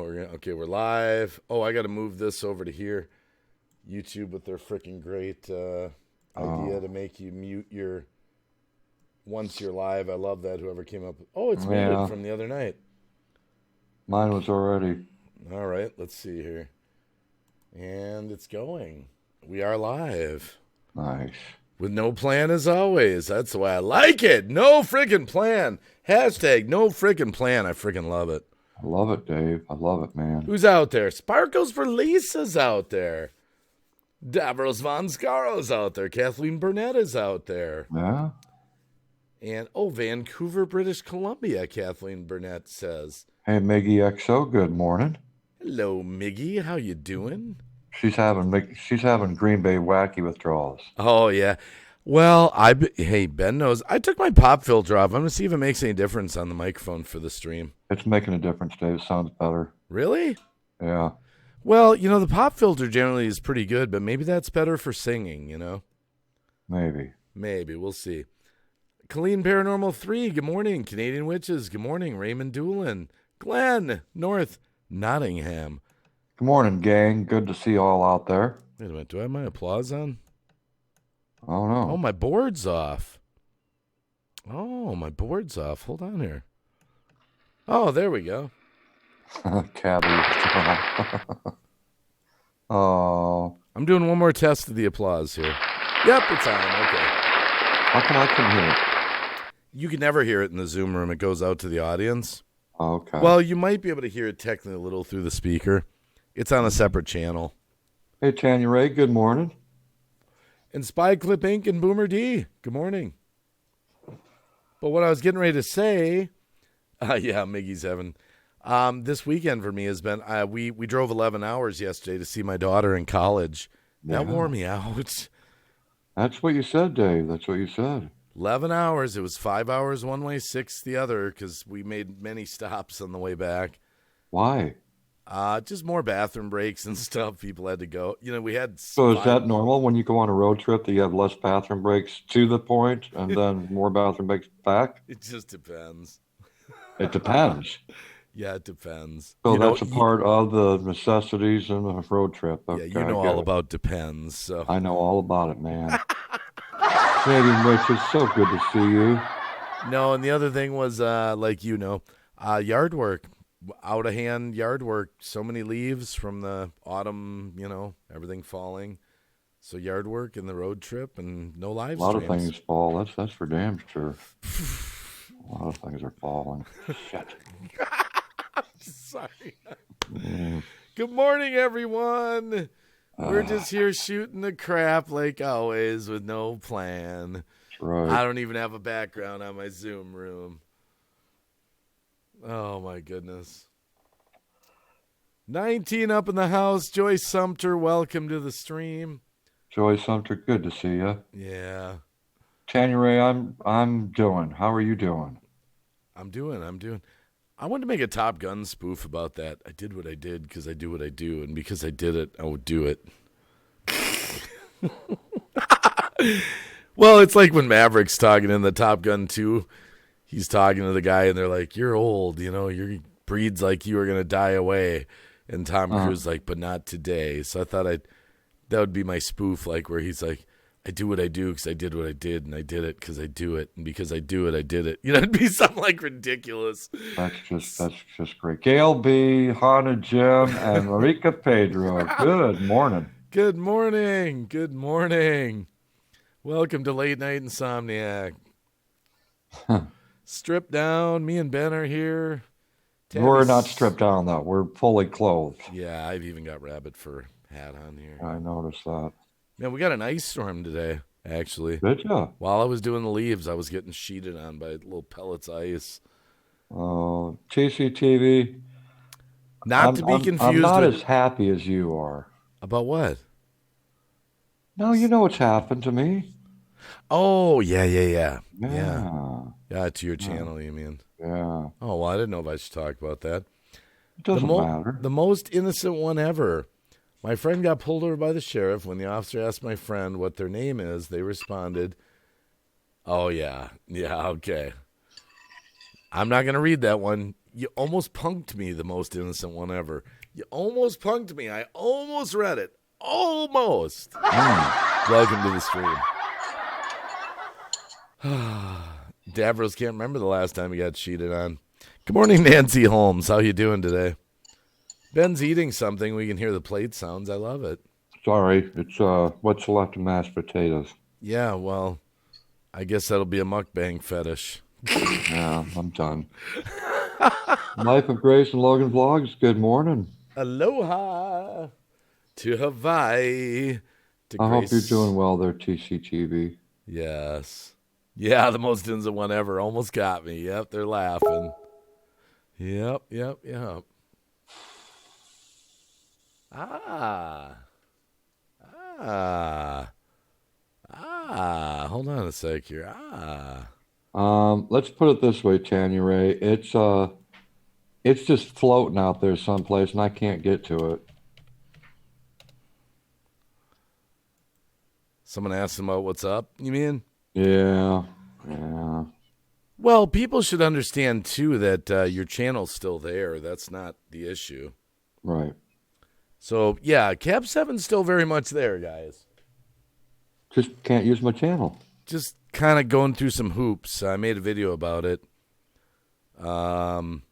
We're live. Oh, I got to move this over to here. YouTube with their freaking great idea to make you mute your once you're live. I love that. Whoever came up with, it's muted from the other night. Mine was already. All right, let's see here. And it's going. We are live. Nice. With no plan as always. That's the way I like it. No freaking plan. Hashtag no freaking plan. I freaking love it. I love it, Dave. I love it, man. Who's out there? Sparkles for Lisa's out there. Davros Von Scaro's out there. Kathleen Burnett is out there. Yeah. And, Vancouver, British Columbia, Kathleen Burnett says. Hey, Miggy XO, good morning. Hello, Miggy. How you doing? She's having Green Bay Wacky withdrawals. Oh, yeah. Well, hey, Ben knows. I took my pop filter off. I'm going to see if it makes any difference on the microphone for the stream. It's making a difference, Dave. It sounds better. Really? Yeah. Well, the pop filter generally is pretty good, but maybe that's better for singing, Maybe. Maybe. We'll see. Colleen Paranormal 3, good morning. Canadian Witches, good morning. Raymond Doolin. Glenn, North Nottingham. Good morning, gang. Good to see you all out there. Wait a minute. Do I have my applause on? Oh, no. Oh, my board's off. Hold on here. Oh, there we go. Cabby. Oh. I'm doing one more test of the applause here. Yep, it's on. Okay. How come I can hear it? You can never hear it in the Zoom room. It goes out to the audience. Okay. Well, you might be able to hear it technically a little through the speaker. It's on a separate channel. Hey, Tanya Ray, good morning. And Spy Clip Inc. and Boomer D, good morning. But what I was getting ready to say, Miggy's heaven. This weekend for me has been, we drove 11 hours yesterday to see my daughter in college. That wore me out. That's what you said, Dave. That's what you said. 11 hours. It was 5 hours one way, 6 the other, because we made many stops on the way back. Why? Just more bathroom breaks and stuff. People had to go. We had. So is that normal when you go on a road trip that you have less bathroom breaks to the point and then more bathroom breaks back? It just depends. It depends. Yeah, it depends. So that's a part of the necessities in a road trip. Okay, yeah, you know all about depends. So I know all about it, man. Canadian Witch, it's so good to see you. No, and the other thing was, yard work. Out of hand yard work. So many leaves from the autumn, everything falling. So yard work and the road trip and no live streams. A lot of things fall. That's for damn sure. A lot of things are falling. Shit. Sorry. Good morning, everyone. We're just here shooting the crap like always with no plan. That's right. I don't even have a background on my Zoom room. Oh, my goodness. 19 up in the house. Joyce Sumter, welcome to the stream. Joyce Sumter, good to see you. Yeah. Tanya Ray, I'm doing. How are you doing? I'm doing. I wanted to make a Top Gun spoof about that. I did what I did because I do what I do, and because I did it, I would do it. Well, it's like when Maverick's talking in the Top Gun 2. He's talking to the guy, and they're like, "You're old, your breed's like you are going to die away." And Tom Cruise like, "But not today." So I thought that would be my spoof, like where he's like, "I do what I do because I did what I did, and I did it because I do it, and because I do it, I did it." It'd be something like ridiculous. That's just great. Gail B, Hannah Jim, and Marika Pedro. Good morning. Good morning. Good morning. Welcome to Late Night Insomniac. Stripped down. Me and Ben are here. We're not stripped down, though. We're fully clothed. Yeah, I've even got rabbit fur hat on here. I noticed that. Man, we got an ice storm today, actually. Did you? While I was doing the leaves, I was getting sheeted on by little pellets of ice. Oh, TCTV. Not to be confused I'm not as happy as you are. About what? No, you know what's happened to me. Oh, yeah. Yeah, to your channel, you mean? Yeah. Oh, well, I didn't know if I should talk about that. It doesn't matter. The most innocent one ever. My friend got pulled over by the sheriff. When the officer asked my friend what their name is, they responded, "Oh, yeah. Yeah, okay." I'm not going to read that one. You almost punked me, the most innocent one ever. You almost punked me. I almost read it. Almost. Welcome to the stream. Davros can't remember the last time he got cheated on. Good morning, Nancy Holmes. How you doing today? Ben's eating something. We can hear the plate sounds. I love it. Sorry, it's what's left of mashed potatoes. Yeah, well, I guess that'll be a mukbang fetish. Yeah, I'm done. Life of Grace and Logan Vlogs, good morning. Aloha to Hawaii. To I Grace. hope you're doing well there, TCTV. Yes. Yeah, the most innocent one ever. Almost got me. Yep, they're laughing. Yep. Hold on a sec here. Let's put it this way, Tanya Ray. It's just floating out there someplace, and I can't get to it. Someone asked him about what's up, you mean? Yeah. Well, people should understand, too, that your channel's still there. That's not the issue. Right. So, yeah, Cab 7's still very much there, guys. Just can't use my channel. Just kind of going through some hoops. I made a video about it. What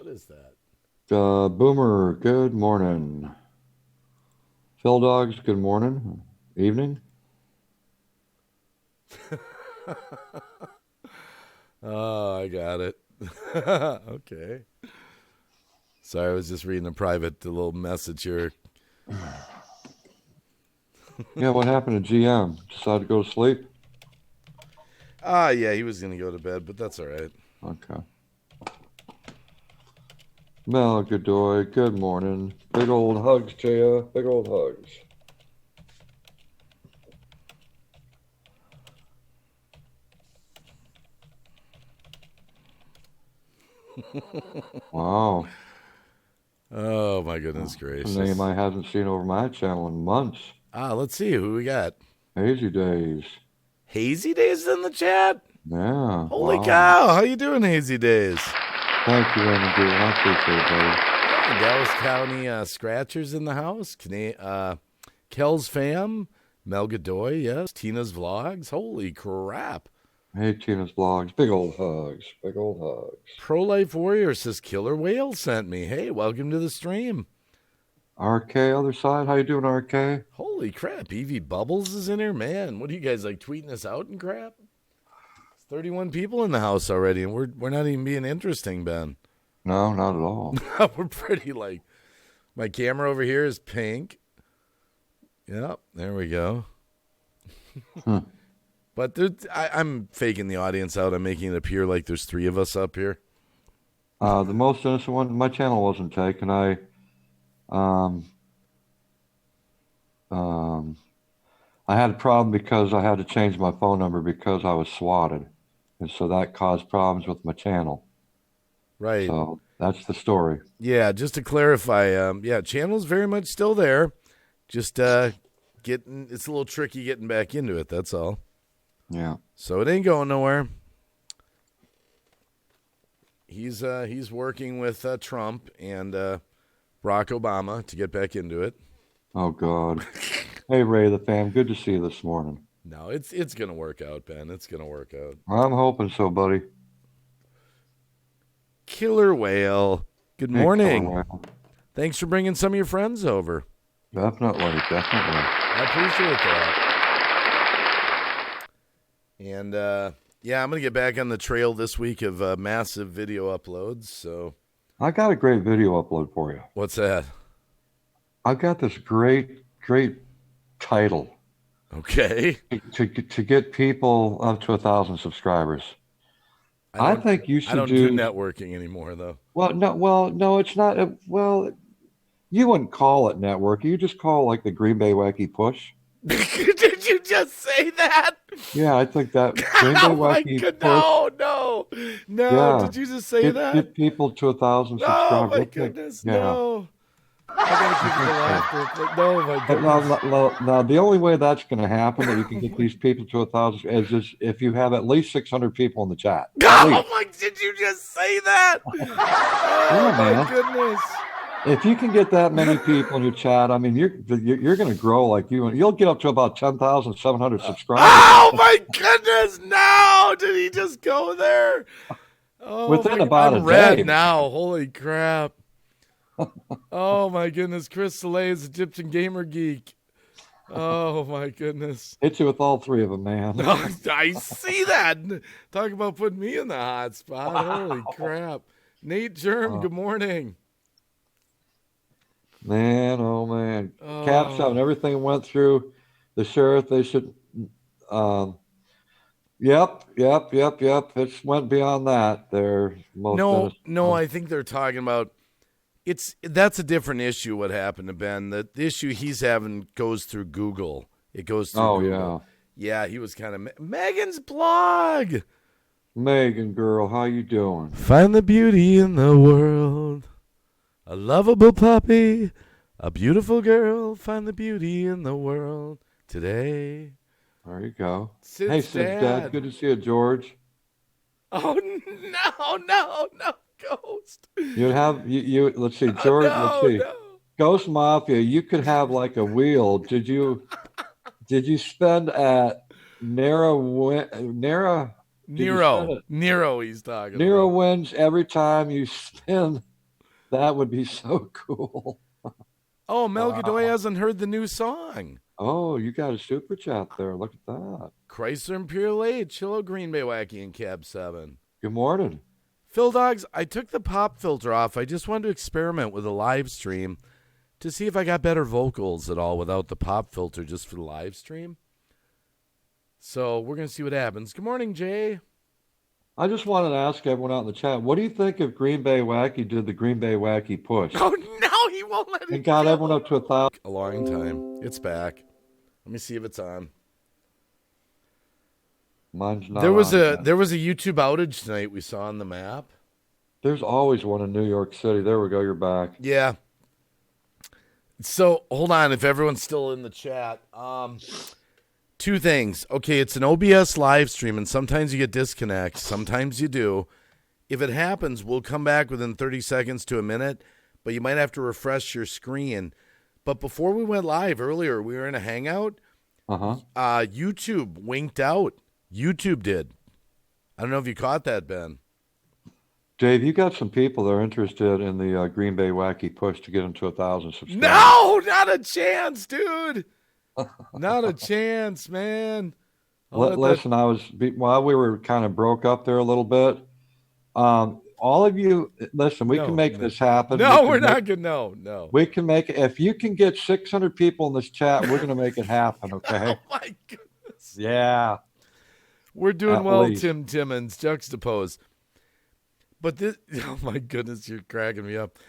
is that? Boomer, good morning. Phil Dogs, good morning. Evening. Oh, I got it. Okay. Sorry, I was just reading a little message here. Yeah, what happened to GM? Decided to go to sleep? Yeah, he was going to go to bed, but that's all right. Okay. Mel Godoy, good morning. Big old hugs to you. Big old hugs. Wow. Oh, my goodness gracious. A name I haven't seen over my channel in months. Let's see who we got. Hazy Days. Hazy Days in the chat? Yeah. Holy cow. How you doing, Hazy Days? Thank you, Raymond. I appreciate it, buddy. Dallas County Scratchers in the house. Kel's fam. Mel Godoy, yes. Tina's Vlogs. Holy crap. Hey, Tina's Vlogs. Big old hugs. Big old hugs. Pro-Life Warrior says Killer Whale sent me. Hey, welcome to the stream. RK, other side. How you doing, RK? Holy crap. Evie Bubbles is in here. Man, what are you guys, like, tweeting us out and crap? 31 people in the house already, and we're not even being interesting, Ben. No, not at all. We're pretty, like, my camera over here is pink. Yep, there we go. But I'm faking the audience out. I'm making it appear like there's 3 of us up here. The most innocent one, my channel wasn't taken. I had a problem because I had to change my phone number because I was swatted. And so that caused problems with my channel. Right. So that's the story. Yeah, just to clarify, channel's very much still there. Just it's a little tricky getting back into it, that's all. Yeah. So it ain't going nowhere. He's working with Trump and Barack Obama to get back into it. Oh God. Hey Ray the fam, good to see you this morning. No, it's gonna work out, Ben. It's gonna work out. I'm hoping so, buddy. Killer Whale. Good morning. Killer Whale. Thanks for bringing some of your friends over. Definitely. I appreciate that. And I'm gonna get back on the trail this week of massive video uploads. So I got a great video upload for you. What's that? I got this great title. Okay. To get people up to 1,000 subscribers. I think you should I don't do networking anymore, though. Well, no, it's not. You wouldn't call it networking. You just call it like the Green Bay Wacky push. Did you just say that? Yeah, I think that Green Bay Wacky push. No. Yeah. Did you just say that? Get people to 1,000 subscribers. Oh my goodness, no. I gotta keep the laughter. No, my But no, goodness. no, the only way that's going to happen that you can get these people to 1,000 is just if you have at least 600 people in the chat. At Oh least. my! Did you just say that? Oh Yeah, my man. goodness! If you can get that many people in your chat, I mean, you're going to grow like you'll get up to about 10,700 subscribers Oh my goodness! No! Did he just go there? Oh within my! about a I'm red day. now. Holy crap! Oh my goodness! Chris Soleil's Egyptian gamer geek. Oh my goodness! Hit you with all three of them, man. I see that. Talk about putting me in the hot spot. Wow. Holy crap! Nate Germ. Good morning. Man, oh man. Cap 7, Oh. everything went through the sheriff. They should, um, yep. It went beyond that. They're most No, innocent. no, I think they're talking about that's a different issue what happened to Ben. The issue he's having goes through Google. It goes through Oh, Google. yeah. Yeah, he was kind of Megan's blog. Megan, girl, how you doing? Find the beauty in the world. A lovable puppy, a beautiful girl. Find the beauty in the world today. There you go. Sid's Hey, Sid's dad. Good to see you, George. Oh no, Ghost. Let's see, George, let's see. No. Ghost Mafia, you could have like a wheel. Did you spend at Nero, He's talking Nero about. wins every time you spin? That would be so cool. Oh, Mel Wow. Godoy hasn't heard the new song. Oh, you got a super chat there. Look at that. Chrysler Imperial Age, Chillo Green Bay Wacky and Cab 7. Good morning. Phil Dogs, I took the pop filter off. I just wanted to experiment with a live stream to see if I got better vocals at all without the pop filter just for the live stream. So we're going to see what happens. Good morning, Jay. I just wanted to ask everyone out in the chat, what do you think if Green Bay Wacky did the Green Bay Wacky push? Oh, no, he won't let it and got go. everyone up to 1,000. A long time. It's back. Let me see if it's on. Mine's not There was on a yet. there was a YouTube outage tonight we saw on the map. There's always one in New York City. There we go. You're back. Yeah. So hold on, if everyone's still in the chat. Two things. Okay, it's an OBS live stream, and sometimes you get disconnects. Sometimes you do. If it happens, we'll come back within 30 seconds to a minute, but you might have to refresh your screen. But before we went live earlier, we were in a hangout. YouTube winked out. YouTube did. I don't know if you caught that, Ben. Dave, you got some people that are interested in the Green Bay Wacky push to get them to 1,000 subscribers. No, not a chance, dude. Not a chance, man. Listen, while we were kind of broke up there a little bit, all of you, listen, we can make this happen. No, we're not going to. No. We can make it. If you can get 600 people in this chat, we're going to make it happen, okay? Oh, my goodness. Yeah. We're doing At well, least. Tim Timmons, juxtapose. But this, oh my goodness, you're cracking me up.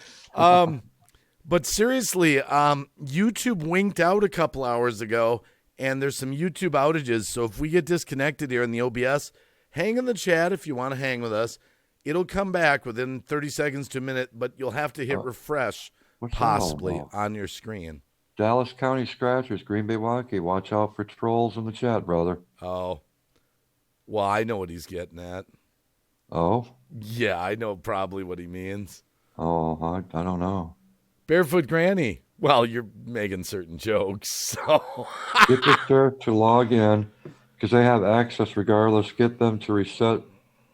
But seriously, YouTube winked out a couple hours ago, and there's some YouTube outages. So if we get disconnected here in the OBS, hang in the chat if you want to hang with us. It'll come back within 30 seconds to a minute, but you'll have to hit refresh possibly on your screen. Dallas County Scratchers, Green Bay Wacky. Watch out for trolls in the chat, brother. Oh. Well, I know what he's getting at. Oh? Yeah, I know probably what he means. Oh, I don't know. Barefoot Granny. Well, you're making certain jokes, so. Get the sheriff to log in because they have access regardless. Get them to reset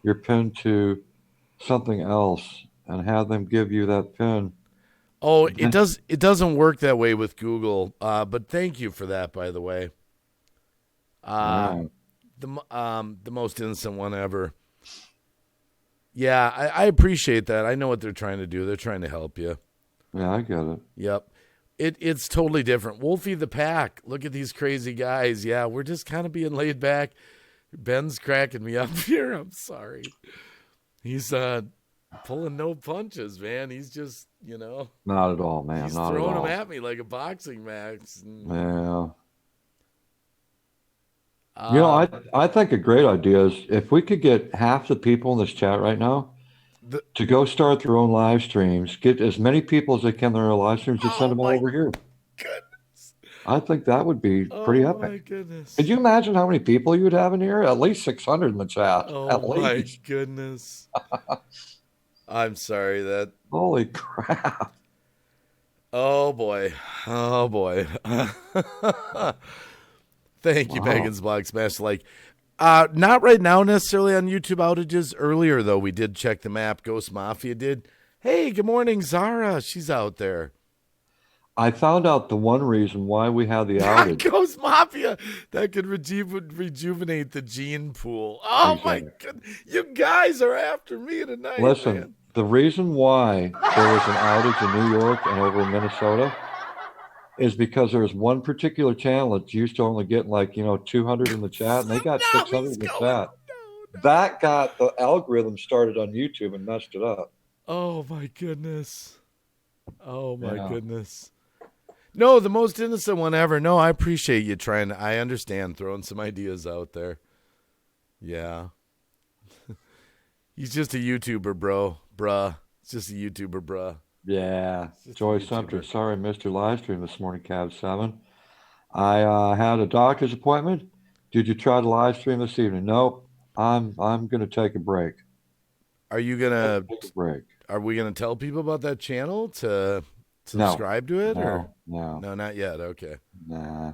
your PIN to something else and have them give you that PIN. Oh, it doesn't work that way with Google. But thank you for that, by the way. The most innocent one ever. Yeah, I appreciate that. I know what they're trying to do. They're trying to help you. Yeah, I get it. Yep. It's totally different. Wolfie the Pack. Look at these crazy guys. Yeah, we're just kind of being laid back. Ben's cracking me up here. I'm sorry. He's pulling no punches, man. He's just, Not at all, man. He's Not throwing at all. them at me like a boxing match. Yeah. I think a great idea is if we could get half the people in this chat right now to go start their own live streams, get as many people as they can in their live streams, just send Oh them all my over here. goodness. I think that would be pretty Oh epic. my goodness. Could you imagine how many people you'd have in here? At least 600 in the chat. Oh At my least. goodness. I'm sorry that. Holy crap. Oh boy. Oh boy. Thank you, Wow. Megan's Blog Smash. Like, not right now necessarily on YouTube outages. Earlier though, we did check the map. Ghost Mafia did. Hey, good morning, Zara. She's out there. I found out the one reason why we had the outage. Ghost Mafia. That could rejuvenate the gene pool. Oh Exactly. my god. You guys are after me tonight. Listen, man. the reason why there was an outage in New York and over in Minnesota is because there was one particular channel that used to only get like, 200 in the chat, and they got 600 in the chat. No. That got the algorithm started on YouTube and messed it up. Oh my goodness. Oh my Yeah. goodness. No, the most innocent one ever. No, I appreciate you trying. I understand throwing some ideas out there. Yeah. He's just a YouTuber, bro. Bruh. It's just a YouTuber, bruh. Yeah. Just a Joy YouTuber. Sumter, sorry I missed your live stream this morning, Cab 7. I had a doctor's appointment. Did you try to live stream this evening? Nope. I'm going to take a break. Are you gonna? Take a break. Are we gonna tell people about that channel to subscribe to it? Or No. no, not yet. Okay. Nah.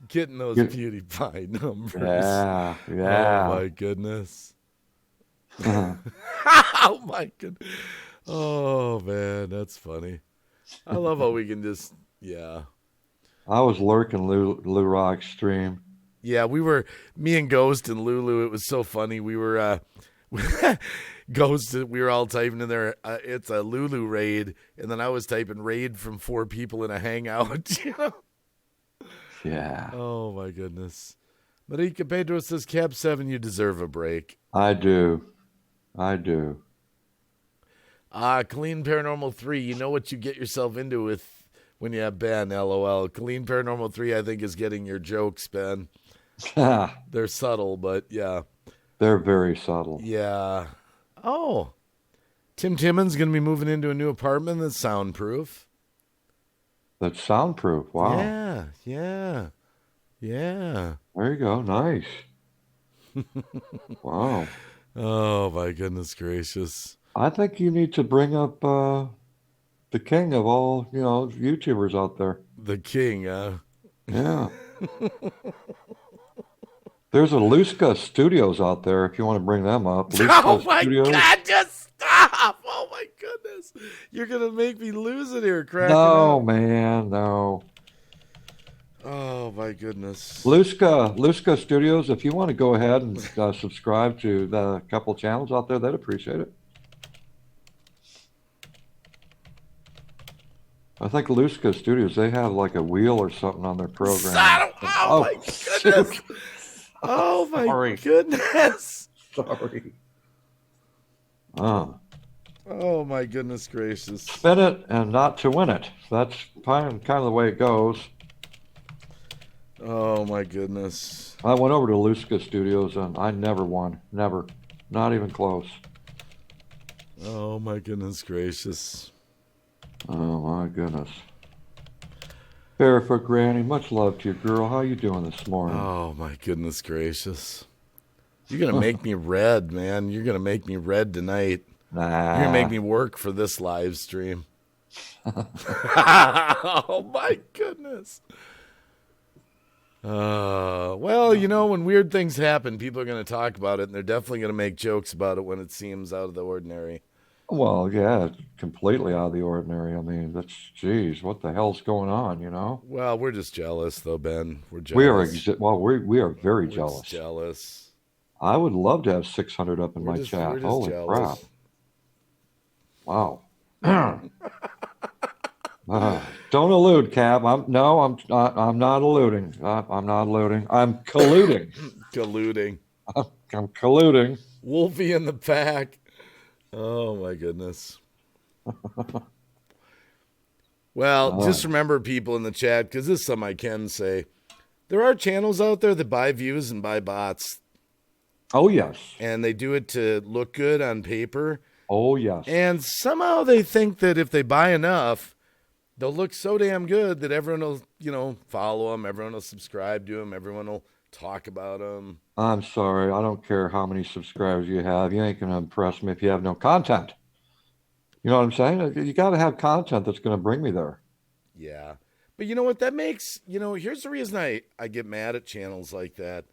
Getting those PewDiePie numbers. Yeah. Oh my goodness. Oh my goodness. Oh man, that's funny. I love how we can just I was lurking Lou Rock's stream. Yeah, me and Ghost and Lulu, it was so funny. We were Ghost, we were all typing in there, it's a Lulu raid, and then I was typing raid from 4 people in a hangout. Yeah. Oh my goodness. Marika Pedro says, Cab 7, you deserve a break. I do. Colleen Paranormal 3, you know what you get yourself into with when you have Ben, LOL. Colleen Paranormal 3, I think, is getting your jokes, Ben. They're subtle, but yeah. They're very subtle. Yeah. Oh. Tim Timmons going to be moving into a new apartment that's soundproof. That's soundproof. Wow. Yeah. There you go. Nice. Wow. Oh, my goodness gracious. I think you need to bring up the king of all, YouTubers out there. The king, Yeah. There's a Luska Studios out there if you want to bring them up. Oh my God, just stop. Oh my goodness. You're going to make me lose it here, cracking up. Man, no. Oh my goodness. Luska Studios, if you want to go ahead and subscribe to the couple channels out there, they'd appreciate it. I think Luska Studios, they have like a wheel or something on their program. Oh my goodness. Shoot. Oh my Sorry. goodness. Sorry. Oh my goodness gracious. Spin it and not to win it. That's kind of the way it goes. Oh my goodness. I went over to Luska Studios and I never won. Never. Not even close. Oh my goodness gracious. Oh my goodness. Barefoot Granny, much love to you, girl. How you doing this morning? Oh my goodness gracious. You're going to make me red, man. You're going to make me red tonight. Nah. You're going to make me work for this live stream. Oh my goodness. Well, when weird things happen, people are going to talk about it, and they're definitely going to make jokes about it when it seems out of the ordinary. Well, yeah, completely out of the ordinary. I mean, geez, what the hell's going on, Well, we're just jealous, though, Ben. We're jealous. We are very We're jealous. just jealous. I would love to have 600 up in my We're chat. just Holy jealous. crap. Wow. Don't allude, Cab. I'm not alluding. I'm not alluding. I'm colluding. Colluding. I'm colluding. Wolfie in the pack. Oh my goodness. Well, just remember, people in the chat, because this is something I can say. There are channels out there that buy views and buy bots. Oh, yes. And they do it to look good on paper. Oh, yes. And somehow they think that if they buy enough, they'll look so damn good that everyone will, follow them. Everyone will subscribe to them. Everyone will talk about them. I'm sorry. I don't care how many subscribers you have. You ain't going to impress me if you have no content. You know what I'm saying? You got to have content that's going to bring me there. Yeah. But you know what? That makes, here's the reason I get mad at channels like that.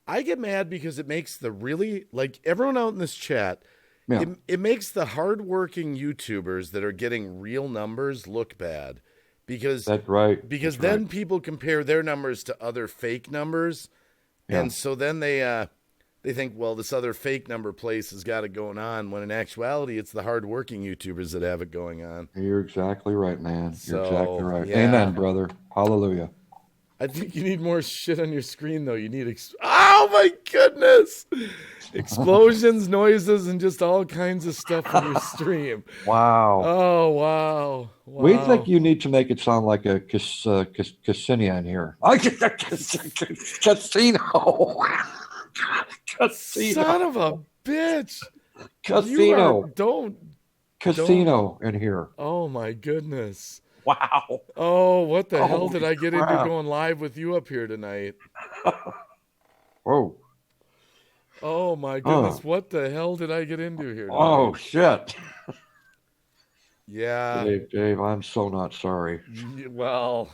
I get mad because it makes the really, like everyone out in this chat, Yeah. it makes the hardworking YouTubers that are getting real numbers look bad. Because That's right. Because That's then right. people compare their numbers to other fake numbers. Yeah. And so then they think, well, this other fake number place has got it going on, when in actuality, it's the hardworking YouTubers that have it going on. You're exactly right, man. You're exactly right. Yeah. Amen, brother. Hallelujah. I think you need more shit on your screen, though. You need, oh my goodness! Explosions, noises, and just all kinds of stuff on your stream. Wow. Oh, wow. We think you need to make it sound like a casino in here. Casino. Casino. Son of a bitch. Casino. Don't. Casino in here. Oh, my goodness. Wow. Oh, what the hell Holy did I get crap. into going live with you up here tonight? Whoa. Oh, my goodness. What the hell did I get into here tonight? Oh, shit. Yeah. Dave, I'm so not sorry. Well,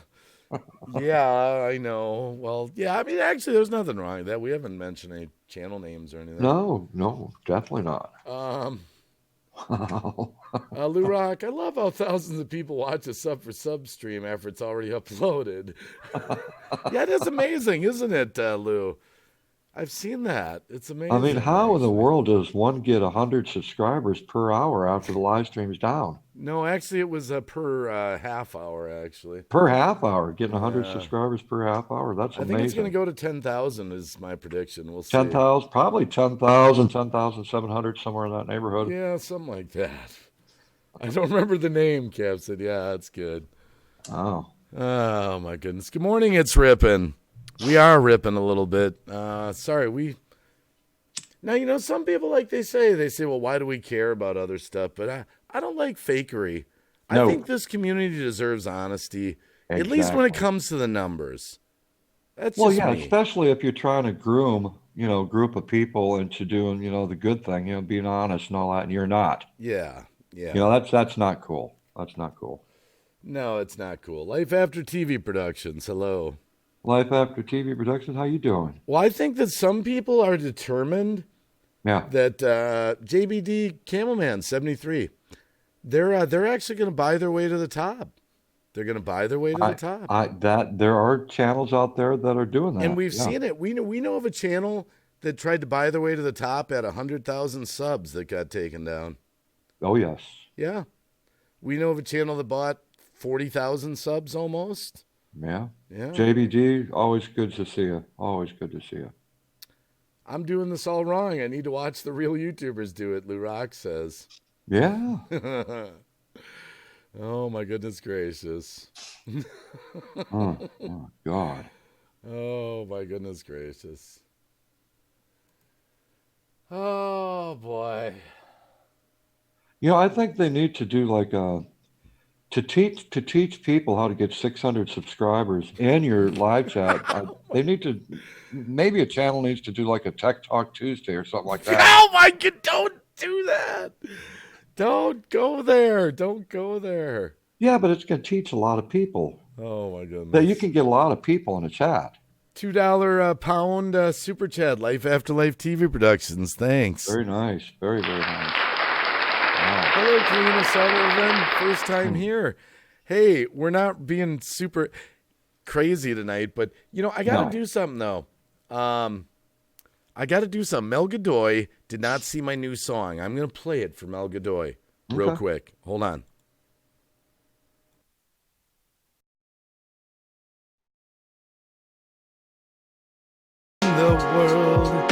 yeah, I know. Well, yeah, I mean, actually, there's nothing wrong with that. We haven't mentioned any channel names or anything. No, definitely not. Lou Rock, I love how thousands of people watch a sub for sub stream after it's already uploaded. Yeah, it is amazing, isn't it, Lou? I've seen that. It's amazing. I mean, how in the world does one get 100 subscribers per hour after the live stream is down? No, actually, it was per half hour, actually. Per half hour, getting 100 subscribers per half hour. That's amazing. I think it's going to go to 10,000 is my prediction. We'll see. 10,000, probably 10,000, 10,700, somewhere in that neighborhood. Yeah, something like that. I don't remember the name, Cap said. Yeah, that's good. Oh. Oh, my goodness. Good morning, it's ripping. We are ripping a little bit. Sorry, Now, some people, like they say, well, why do we care about other stuff? But I don't like fakery. No. I think this community deserves honesty, at least when it comes to the numbers. That's just me. Especially if you're trying to groom, a group of people into doing, the good thing, being honest and all that, and you're not. Yeah. That's not cool. That's not cool. No, it's not cool. Life After TV Productions, hello. Life After TV Productions, how you doing? Well, I think that some people are determined that JBD Camelman 73, they're actually going to buy their way to the top. They're going to buy their way to the top. There are channels out there that are doing that. And we've seen it. We know of a channel that tried to buy their way to the top at 100,000 subs that got taken down. Oh, yes. Yeah. We know of a channel that bought 40,000 subs almost. Yeah. JBD, always good to see you. Always good to see you. I'm doing this all wrong. I need to watch the real YouTubers do it, Lou Rock says. Yeah. Oh, my goodness gracious. Oh, God. Oh, my goodness gracious. Oh, boy. I think they need to do like to teach people how to get 600 subscribers in your live chat. They need to, maybe a channel needs to do like a Tech Talk Tuesday or something like that. Oh my God, don't do that. Don't go there. Don't go there. Yeah, but it's going to teach a lot of people. Oh my goodness. That you can get a lot of people in a chat. $2 pound super chat, Life After Life TV Productions. Thanks. Very nice. Very, very nice. Wow. Hello, Kalina Sullivan. First time here. Hey, we're not being super crazy tonight, but I got to do something though. I got to do something. Mel Godoy did not see my new song. I'm going to play it for Mel Godoy real quick. Hold on. The world,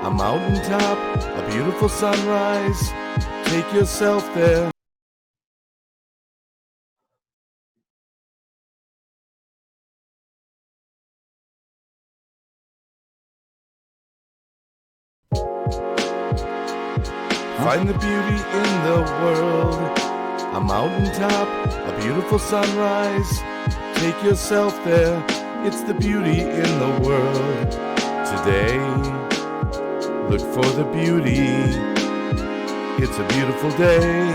a mountaintop, a beautiful sunrise. Take yourself there. Find the beauty in the world. A mountaintop, a beautiful sunrise. Take yourself there. It's the beauty in the world. Today, look for the beauty. It's a beautiful day.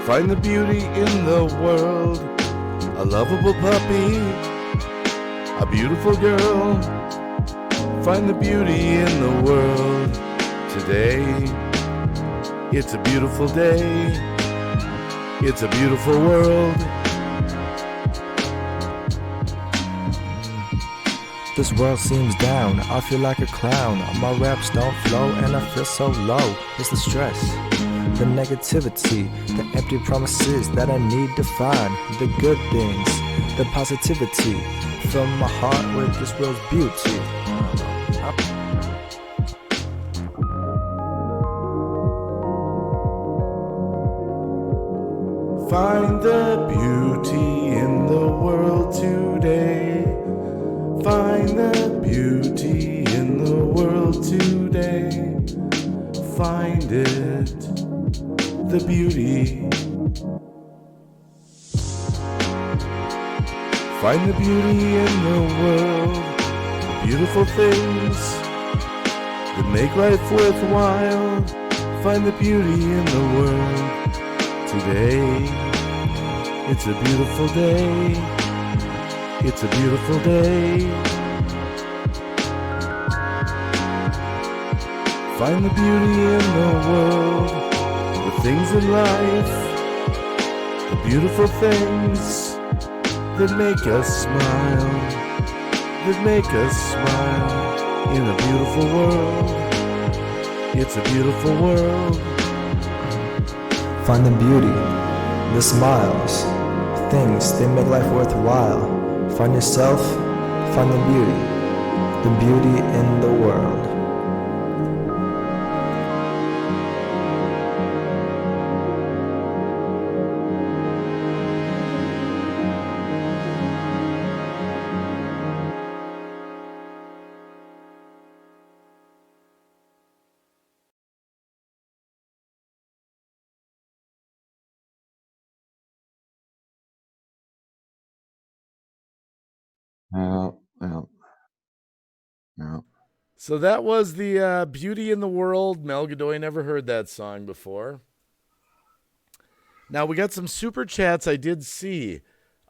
Find the beauty in the world. A lovable puppy, a beautiful girl. Find the beauty in the world. Today, it's a beautiful day. It's a beautiful world. This world seems down, I feel like a clown. My raps don't flow and I feel so low. It's the stress, the negativity, the empty promises that I need to find. The good things, the positivity. Fill my heart with this world's beauty. Find the beauty in the world today. Find the beauty in the world today. Find it, the beauty. Find the beauty in the world. The beautiful things that make life worthwhile. Find the beauty in the world. Today, it's a beautiful day. It's a beautiful day. Find the beauty in the world, the things in life, the beautiful things that make us smile, that make us smile in a beautiful world. It's a beautiful world. Find the beauty, the smiles, things that make life worthwhile. Find yourself, find the beauty in the world. Yeah, yeah, yeah. So that was the Beauty in the World. Mel Godoy, never heard that song before. Now we got some super chats I did see.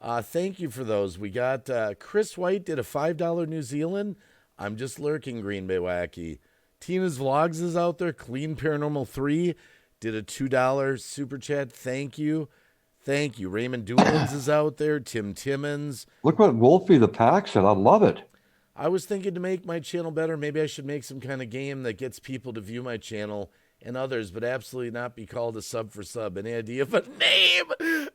Thank you for those. We got Chris White did a $5 New Zealand. I'm just lurking, Green Bay Wacky. Tina's Vlogs is out there. Clean Paranormal 3 did a $2 super chat. Thank you. Thank you. Raymond Doolins is out there. Tim Timmons. Look what Wolfie the Pack said. I love it. I was thinking to make my channel better. Maybe I should make some kind of game that gets people to view my channel and others, but absolutely not be called a sub for sub. Any idea of a name?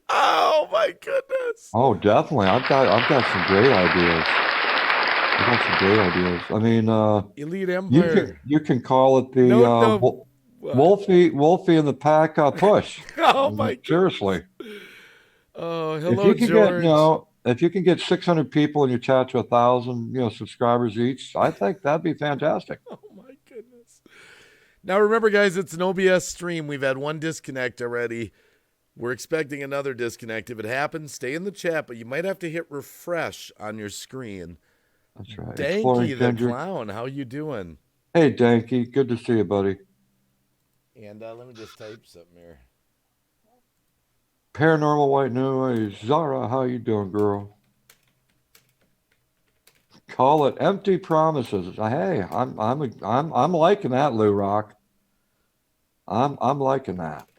Oh my goodness. Oh, definitely. I've got some great ideas. I've got some great ideas. I mean, Elite Empire. you can call it the Wolfie and the Pack push. Oh my goodness. Seriously. Oh, hello, George. If you can get 600 people in your chat to 1,000, subscribers each, I think that'd be fantastic. Oh my goodness. Now remember, guys, it's an OBS stream. We've had one disconnect already. We're expecting another disconnect. If it happens, stay in the chat, but you might have to hit refresh on your screen. That's right. Danky the Clown, how you doing? Hey, Danky, good to see you, buddy. And let me just type something here. Paranormal White Noise, Zara, how you doing, girl? Call it empty promises. Hey, I'm liking that, Lou Rock. I'm liking that.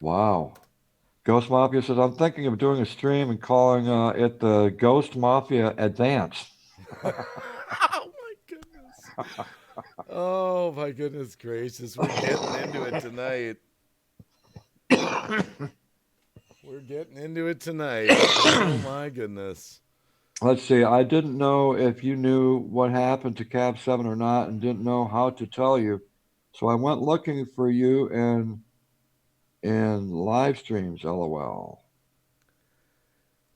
Wow. Ghost Mafia says, I'm thinking of doing a stream and calling it the Ghost Mafia Advance. Oh my goodness. Oh my goodness gracious. We're getting into it tonight. We're getting into it tonight. Oh my goodness. Let's see. I didn't know if you knew what happened to Cab 7 or not and didn't know how to tell you. So I went looking for you in live streams, LOL.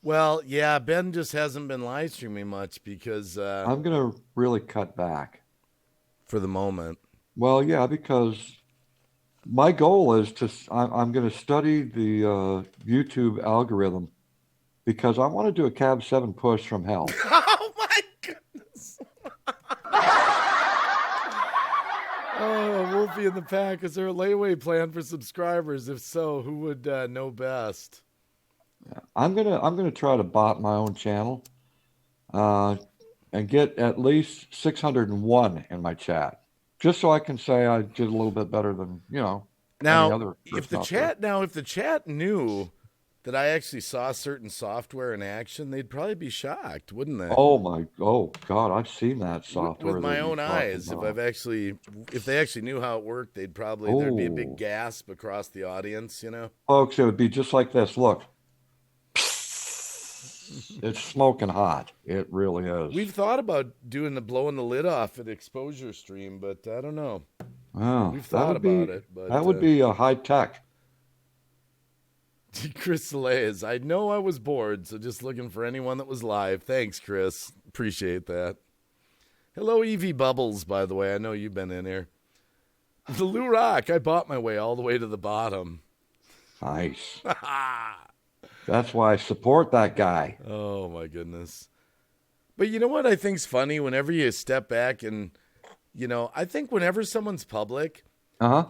Well, yeah, Ben just hasn't been live streaming much because I'm going to really cut back. for the moment. Well, yeah, because my goal is I'm going to study the YouTube algorithm because I want to do a Cab 7 push from hell. Oh my goodness. Oh, Wolfie in the Pack, is there a layaway plan for subscribers? If so, who would know best? I'm gonna try to bot my own channel, and get at least 601 in my chat, just so I can say I did a little bit better than any Now, other if person the out there. chat knew that I actually saw certain software in action, they'd probably be shocked, wouldn't they? Oh God, I've seen that software With my that you're own talking eyes. about. If they actually knew how it worked, there'd be a big Oh, gasp across the audience, you know? folks, it would be just like this. Look, it's smoking hot. It really is. We've thought about blowing the lid off at exposure stream, but I don't know. Oh, We've thought about it, but that would be a high tech. Chris Selays, I know I was bored, so just looking for anyone that was live. Thanks, Chris. Appreciate that. Hello, Evie Bubbles, by the way. I know you've been in here. The Lou Rock, I bought my way all the way to the bottom. Nice. That's why I support that guy. Oh, my goodness. But you know what I think's funny? Whenever you step back and, I think whenever someone's public,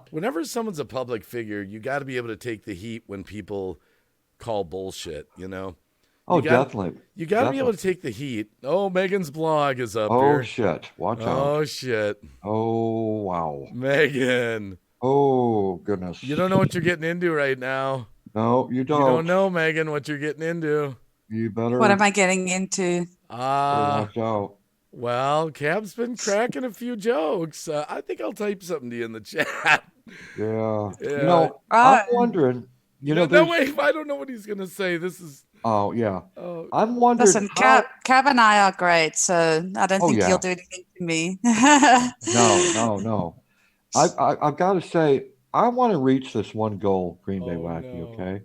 whenever someone's a public figure, you got to be able to take the heat when people call bullshit, Oh, definitely. You got to be able to take the heat. Oh, Megan's blog is up Oh, here. shit. Watch out. Oh, shit. Oh, wow. Megan. Oh, goodness. You don't know what you're getting into right now. No, you don't. You don't know, Megan, what you're getting into. You better. What am I getting into? Watch out. Well, Cab's been cracking a few jokes. I think I'll type something to you in the chat. Yeah. I'm wondering. No, wait, I don't know what he's going to say. This is. Oh, yeah. I'm wondering. Listen, Cab and I are great, so I don't think he'll do anything to me. No. I've got to say, I want to reach this one goal, Green Bay Wacky, okay?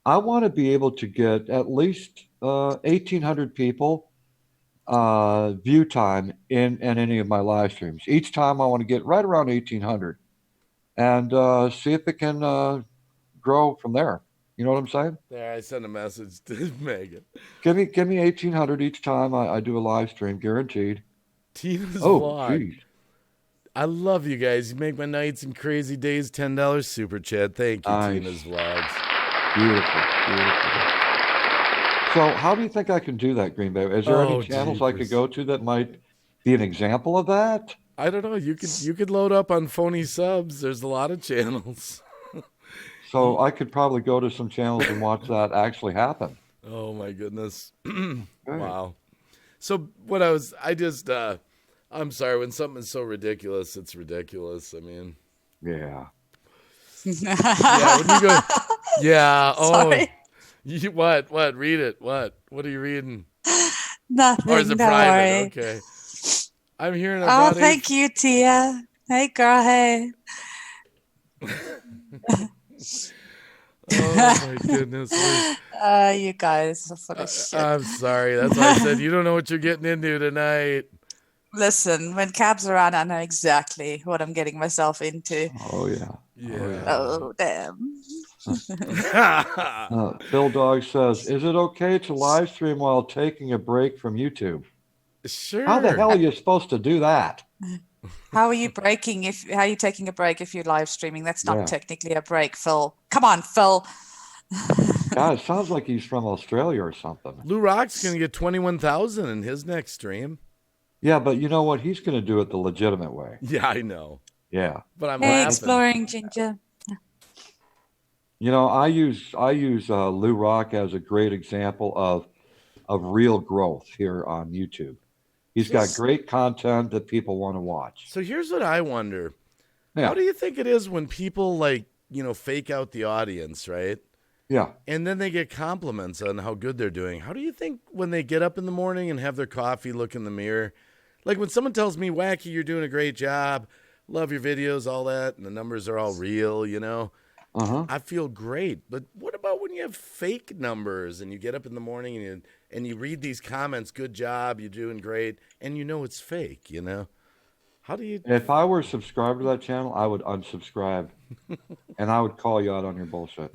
I want to be able to get at least 1,800 people view time in any of my live streams. Each time I want to get right around 1,800 and see if it can grow from there. You know what I'm saying? There, I sent a message to Megan. Give me 1,800 each time I do a live stream, guaranteed. Tina's vlog. Geez. I love you guys. You make my nights and crazy days. $10 super chat. Thank you, nice. Tina's vlogs. Beautiful. So how do you think I can do that, Green Bay? Is there any channels I could go to that might be an example of that? I don't know. You could load up on phony subs. There's a lot of channels. So I could probably go to some channels and watch that actually happen. Oh my goodness. Wow. So I'm sorry, when something is so ridiculous, it's ridiculous. I mean. Yeah. Yeah, when you go, yeah. Oh, sorry. What? Read it. What are you reading? Nothing. Or is it private? Worry. Okay. I'm hearing about thank you, Tia. Hey, girl. Hey. Oh my goodness. You guys are full of shit. I'm sorry. That's why I said you don't know what you're getting into tonight. Listen, when Cab's around, I know exactly what I'm getting myself into. Oh, yeah. Oh, damn. Phil Dog says, is it okay to live stream while taking a break from YouTube? Sure. How the hell are you supposed to do that? How are you taking a break if you're live streaming? That's not technically a break, Phil. Come on, Phil. God, it sounds like he's from Australia or something. Lou Rock's going to get 21,000 in his next stream. Yeah, but you know what? He's going to do it the legitimate way. Yeah, I know. Yeah. But I'm laughing. Exploring Ginger. You know, I use Lou Rock as a great example of real growth here on YouTube. He's got great content that people want to watch. So here's what I wonder. Yeah. How do you think it is when people fake out the audience, right? Yeah. And then they get compliments on how good they're doing. How do you think when they get up in the morning and have their coffee, look in the mirror, like when someone tells me, Wacky, you're doing a great job, love your videos, all that, and the numbers are all real, I feel great. But what about when you have fake numbers and you get up in the morning and you read these comments, good job, you're doing great, and you know it's fake, you know? How do you... If I were subscribed to that channel, I would unsubscribe. And I would call you out on your bullshit.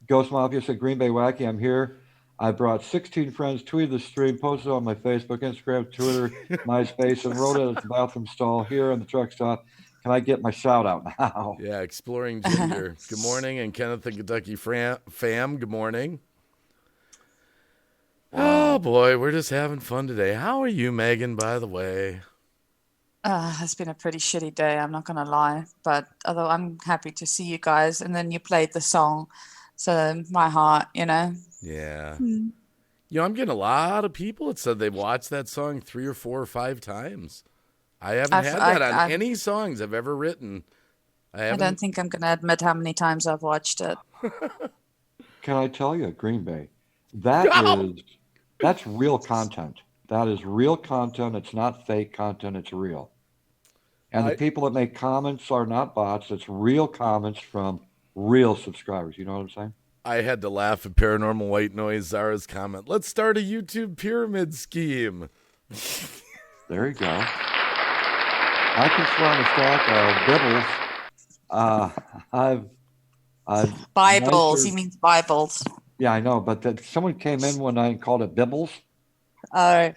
Ghost Mafia said, Green Bay Wacky, I'm here. I brought 16 friends, tweeted the stream, posted on my Facebook, Instagram, Twitter, MySpace, and wrote it at the bathroom stall here in the truck stop. Can I get my shout out now? Yeah, Exploring Ginger. Good morning. And Kenneth and Kentucky fam, good morning. Oh, boy, we're just having fun today. How are you, Megan, by the way? It's been a pretty shitty day, I'm not going to lie. But although I'm happy to see you guys. And then you played the song. So my heart, you know. Yeah. You know, I'm getting a lot of people that said they've watched that song 3 or 4 or 5 times. I haven't had that on any songs I've ever written. I don't think I'm going to admit how many times I've watched it. Can I tell you, Green Bay, that's real content. That is real content. It's not fake content. It's real. And the people that make comments are not bots. It's real comments from real subscribers. You know what I'm saying? I had to laugh at Paranormal White Noise Zara's comment. Let's start a YouTube pyramid scheme. There you go. I can swear on a stack of Bibbles. Bibles. He means Bibles. Yeah, I know. But someone came in one night and called it Bibbles. Oh.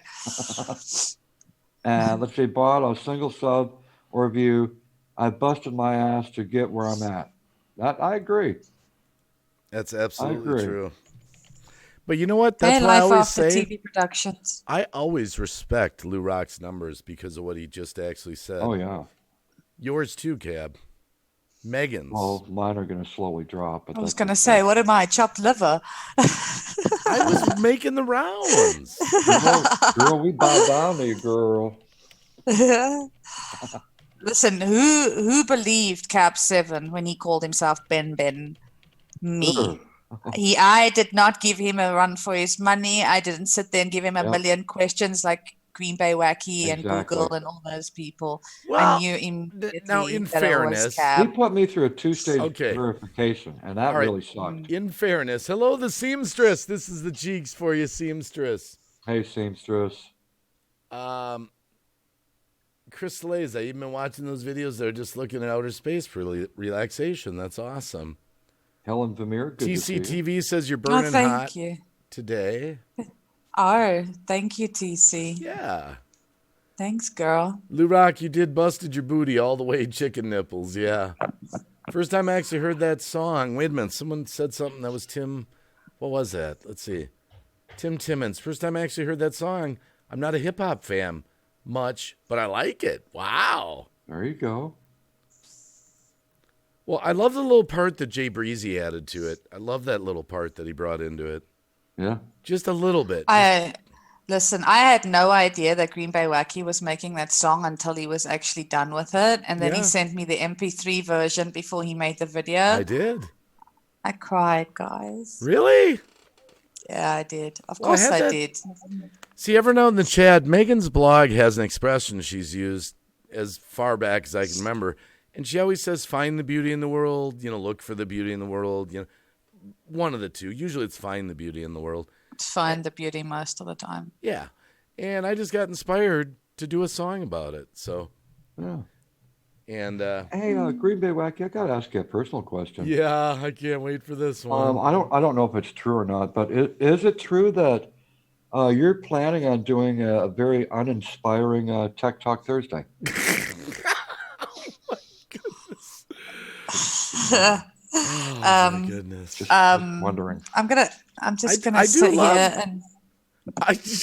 And let's see, bought a single sub or review. I busted my ass to get where I'm at. That I agree. That's absolutely true. But you know what? That's what I always after say. TV productions. I always respect Lou Rock's numbers because of what he just actually said. Oh, yeah. Yours too, Cab. Megan's. Well, mine are going to slowly drop. But I was going to say, what am I, chopped liver? I was making the rounds. Girl, we bow down to you, girl. Listen, who believed Cap 7 when he called himself Ben? Me. I did not give him a run for his money. I didn't sit there and give him a million questions like Green Bay Wacky and Google and all those people. Well, I knew him. Now, in fairness, he put me through a 2-stage verification, and that really sucked. In fairness, hello, the seamstress. This is the cheeks for you, seamstress. Hey, seamstress. Chris Leza, you've been watching those videos. They're just looking at outer space for relaxation. That's awesome. Helen Vermeer, good TCTV says you're burning hot today. Oh, thank you, TC. Yeah. Thanks, girl. Lou Rock, you did busted your booty all the way chicken nipples. Yeah. First time I actually heard that song. Wait a minute. Someone said something that was Tim. What was that? Let's see. Tim Timmons. First time I actually heard that song. I'm not a hip hop fan much, but I like it. Wow. There you go. Well, I love the little part that Jay Breezy added to it. I love that little part that he brought into it. Yeah. Just a little bit. Listen, I had no idea that Green Bay Wacky was making that song until he was actually done with it. And then he sent me the MP3 version before he made the video. I did. I cried, guys. Really? Yeah, I did. Of course I did. See, ever know in the chat, Megan's blog has an expression she's used as far back as I can remember. And she always says, find the beauty in the world, look for the beauty in the world, one of the two. Usually it's find the beauty in the world. Find the beauty most of the time. Yeah. And I just got inspired to do a song about it. So, yeah. And, hey, Green Bay Wacky, I got to ask you a personal question. Yeah, I can't wait for this one. I don't know if it's true or not, but is it true that you're planning on doing a very uninspiring Tech Talk Thursday? Oh my goodness. Just wondering. I'm just gonna sit here and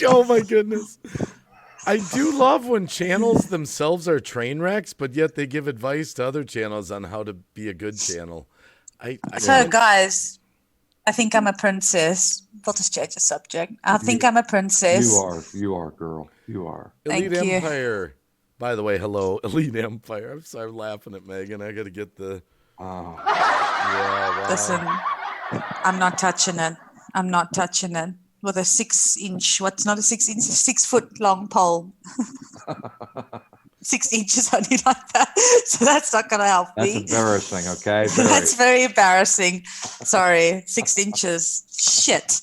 oh my goodness. I do love when channels themselves are train wrecks, but yet they give advice to other channels on how to be a good channel. So guys, I think I'm a princess. We'll just change the subject. I think I'm a princess. You are, girl. You are. Elite Empire. By the way, hello, Elite Empire. I'm sorry, I'm laughing at Megan. I got to get the. Yeah, wow. Listen, I'm not touching it. I'm not touching it with a 6-inch. What's not a 6-inch? 6-foot long pole. 6 inches only like that. So that's not going to help That's me. embarrassing, okay? That's very embarrassing. Sorry, 6 inches. Shit.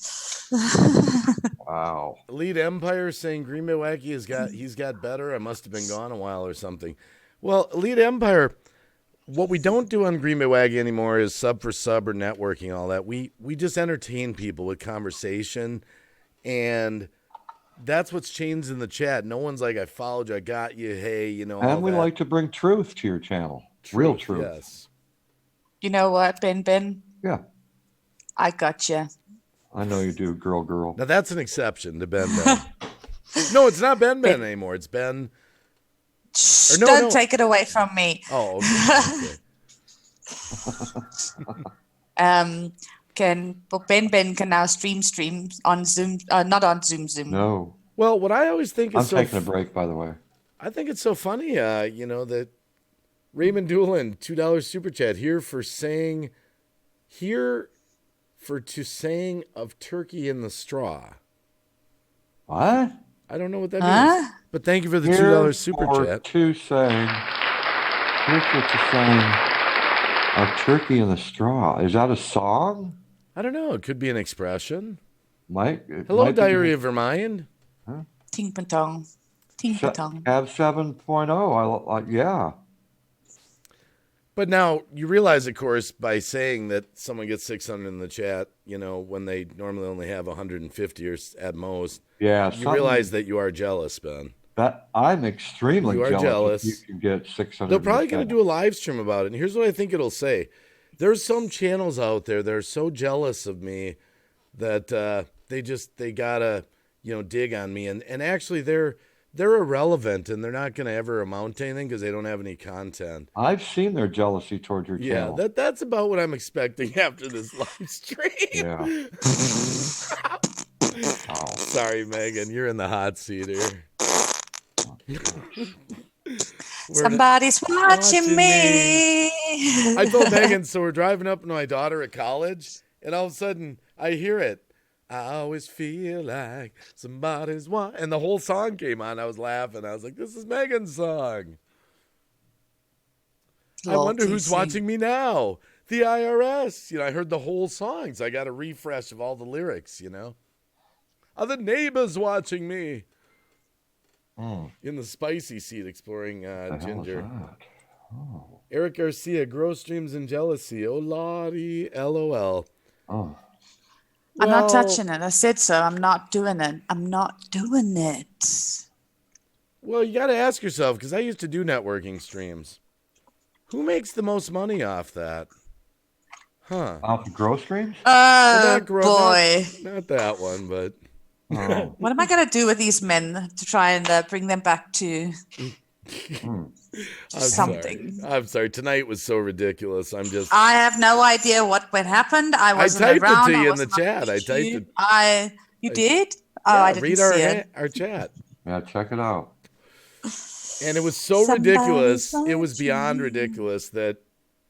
Wow. Elite Empire saying Green Bay Wacky he's got better. I must have been gone a while or something. Well, Elite Empire, what we don't do on Green Bay Wacky anymore is sub for sub or networking and all that. We just entertain people with conversation, and that's what's changed in the chat. No one's like, I followed you, I got you, hey, you know. And we like to bring truth to your channel. Real truth. Yes. You know what, Ben? Yeah. I got you. I know you do, girl. Now that's an exception to Ben. No, it's not Ben anymore. It's Ben. Shh, don't take it away from me. Oh, okay. Ben can now stream on Zoom, not on Zoom. No. Well, what I always think is I'm taking a break, by the way. I think it's so funny, you know, that Raymond Doolin, $2 super chat to saying of turkey in the straw. What? I don't know what that means. But thank you for the $2 super chat. Here's for saying of turkey in the straw. Is that a song? I don't know. It could be an expression. Hello, Diary of Vermilion. Huh? Ting patong. Have 7.0. Yeah. But now you realize, of course, by saying that someone gets 600 in the chat, you know, when they normally only have 150 or at most. Yeah. You realize that you are jealous, Ben. That I'm extremely jealous. If you can get 600. They're probably going to do a live stream about it. And here's what I think it'll say. There's some channels out there that are so jealous of me that they gotta, you know, dig on me. And actually they're irrelevant and they're not going to ever amount to anything because they don't have any content. I've seen their jealousy towards your channel. Yeah, that's about what I'm expecting after this live stream. Yeah. Oh. Sorry, Megan. You're in the hot seat here. Somebody's watching me. I told Megan, so we're driving up to my daughter at college, and all of a sudden I hear it. I always feel like somebody's watching. And the whole song came on. I was laughing. I was like, this is Megan's song. I wonder who's watching me now. The IRS. You know, I heard the whole song, so I got a refresh of all the lyrics, you know. Are the neighbors watching me? In the spicy seat exploring Ginger. Oh. Eric Garcia, gross dreams and jealousy. Oh, Lottie, LOL. Oh. I'm not touching it. I said so. I'm not doing it. I'm not doing it. Well, you got to ask yourself, because I used to do networking streams. Who makes the most money off that? Huh. Off the gross streams? Well, Boy. Not that one, but... Oh. What am I going to do with these men to try and bring them back to something? I'm sorry. Tonight was so ridiculous. I have no idea what happened. I wasn't typed around. It to you in the chat. I typed it. You did? Yeah, I didn't see it. Our chat. Yeah, check it out. And it was so ridiculous. It was beyond ridiculous that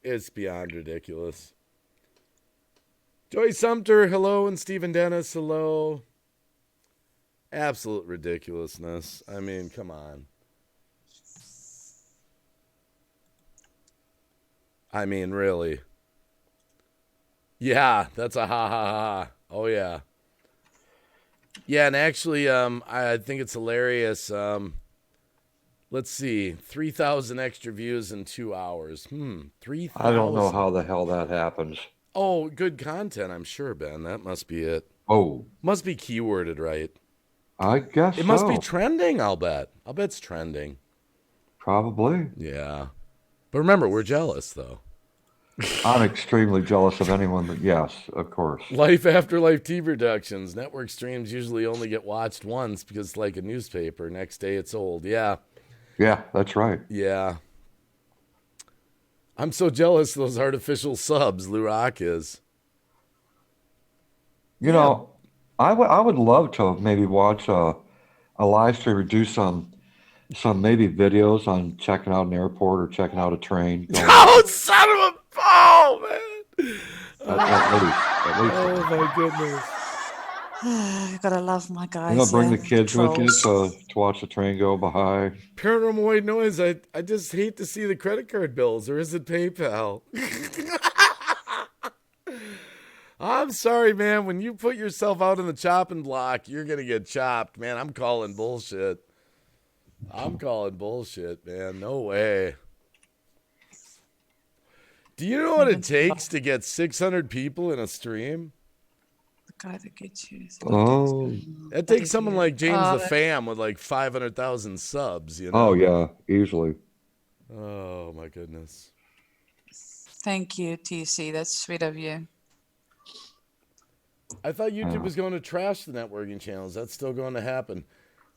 it's beyond ridiculous. Joy Sumter, hello, and Stephen Dennis, hello. Absolute ridiculousness. I mean, come on. I mean, really. Yeah, that's a ha ha ha. Oh yeah. Yeah, and actually, I think it's hilarious. Let's see, 3,000 extra views in 2 hours. 3,000. I don't know how the hell that happens. Oh, good content, I'm sure, Ben. That must be it. Oh. Must be keyworded right. I guess it must be trending, I'll bet. I'll bet it's trending. Probably. Yeah. But remember, we're jealous, though. I'm extremely jealous of anyone that, yes, of course. Life After Life TV productions. Network streams usually only get watched once because it's like a newspaper. Next day it's old. Yeah. Yeah, that's right. Yeah. I'm so jealous of those artificial subs, Lou Rock is. You know, I would love to maybe watch a live stream or do some maybe videos on checking out an airport or checking out a train. Oh, son of a... Oh, man. At least. Oh, my goodness. You gotta love my guys. You know, bring the yeah, kids with you trolls. to watch the train go by. Paranormal White Noise, I just hate to see the credit card bills, or is it PayPal? I'm sorry, man. When you put yourself out in the chopping block, you're going to get chopped, man. I'm calling bullshit. Man. No way. Do you know what it takes to get 600 people in a stream? The guy that gets you. Oh. That takes someone like James the Fam with like 500,000 subs, you know? Oh, yeah, easily. Oh, my goodness. Thank you, TC. That's sweet of you. I thought YouTube was going to trash the networking channels. That's still going to happen.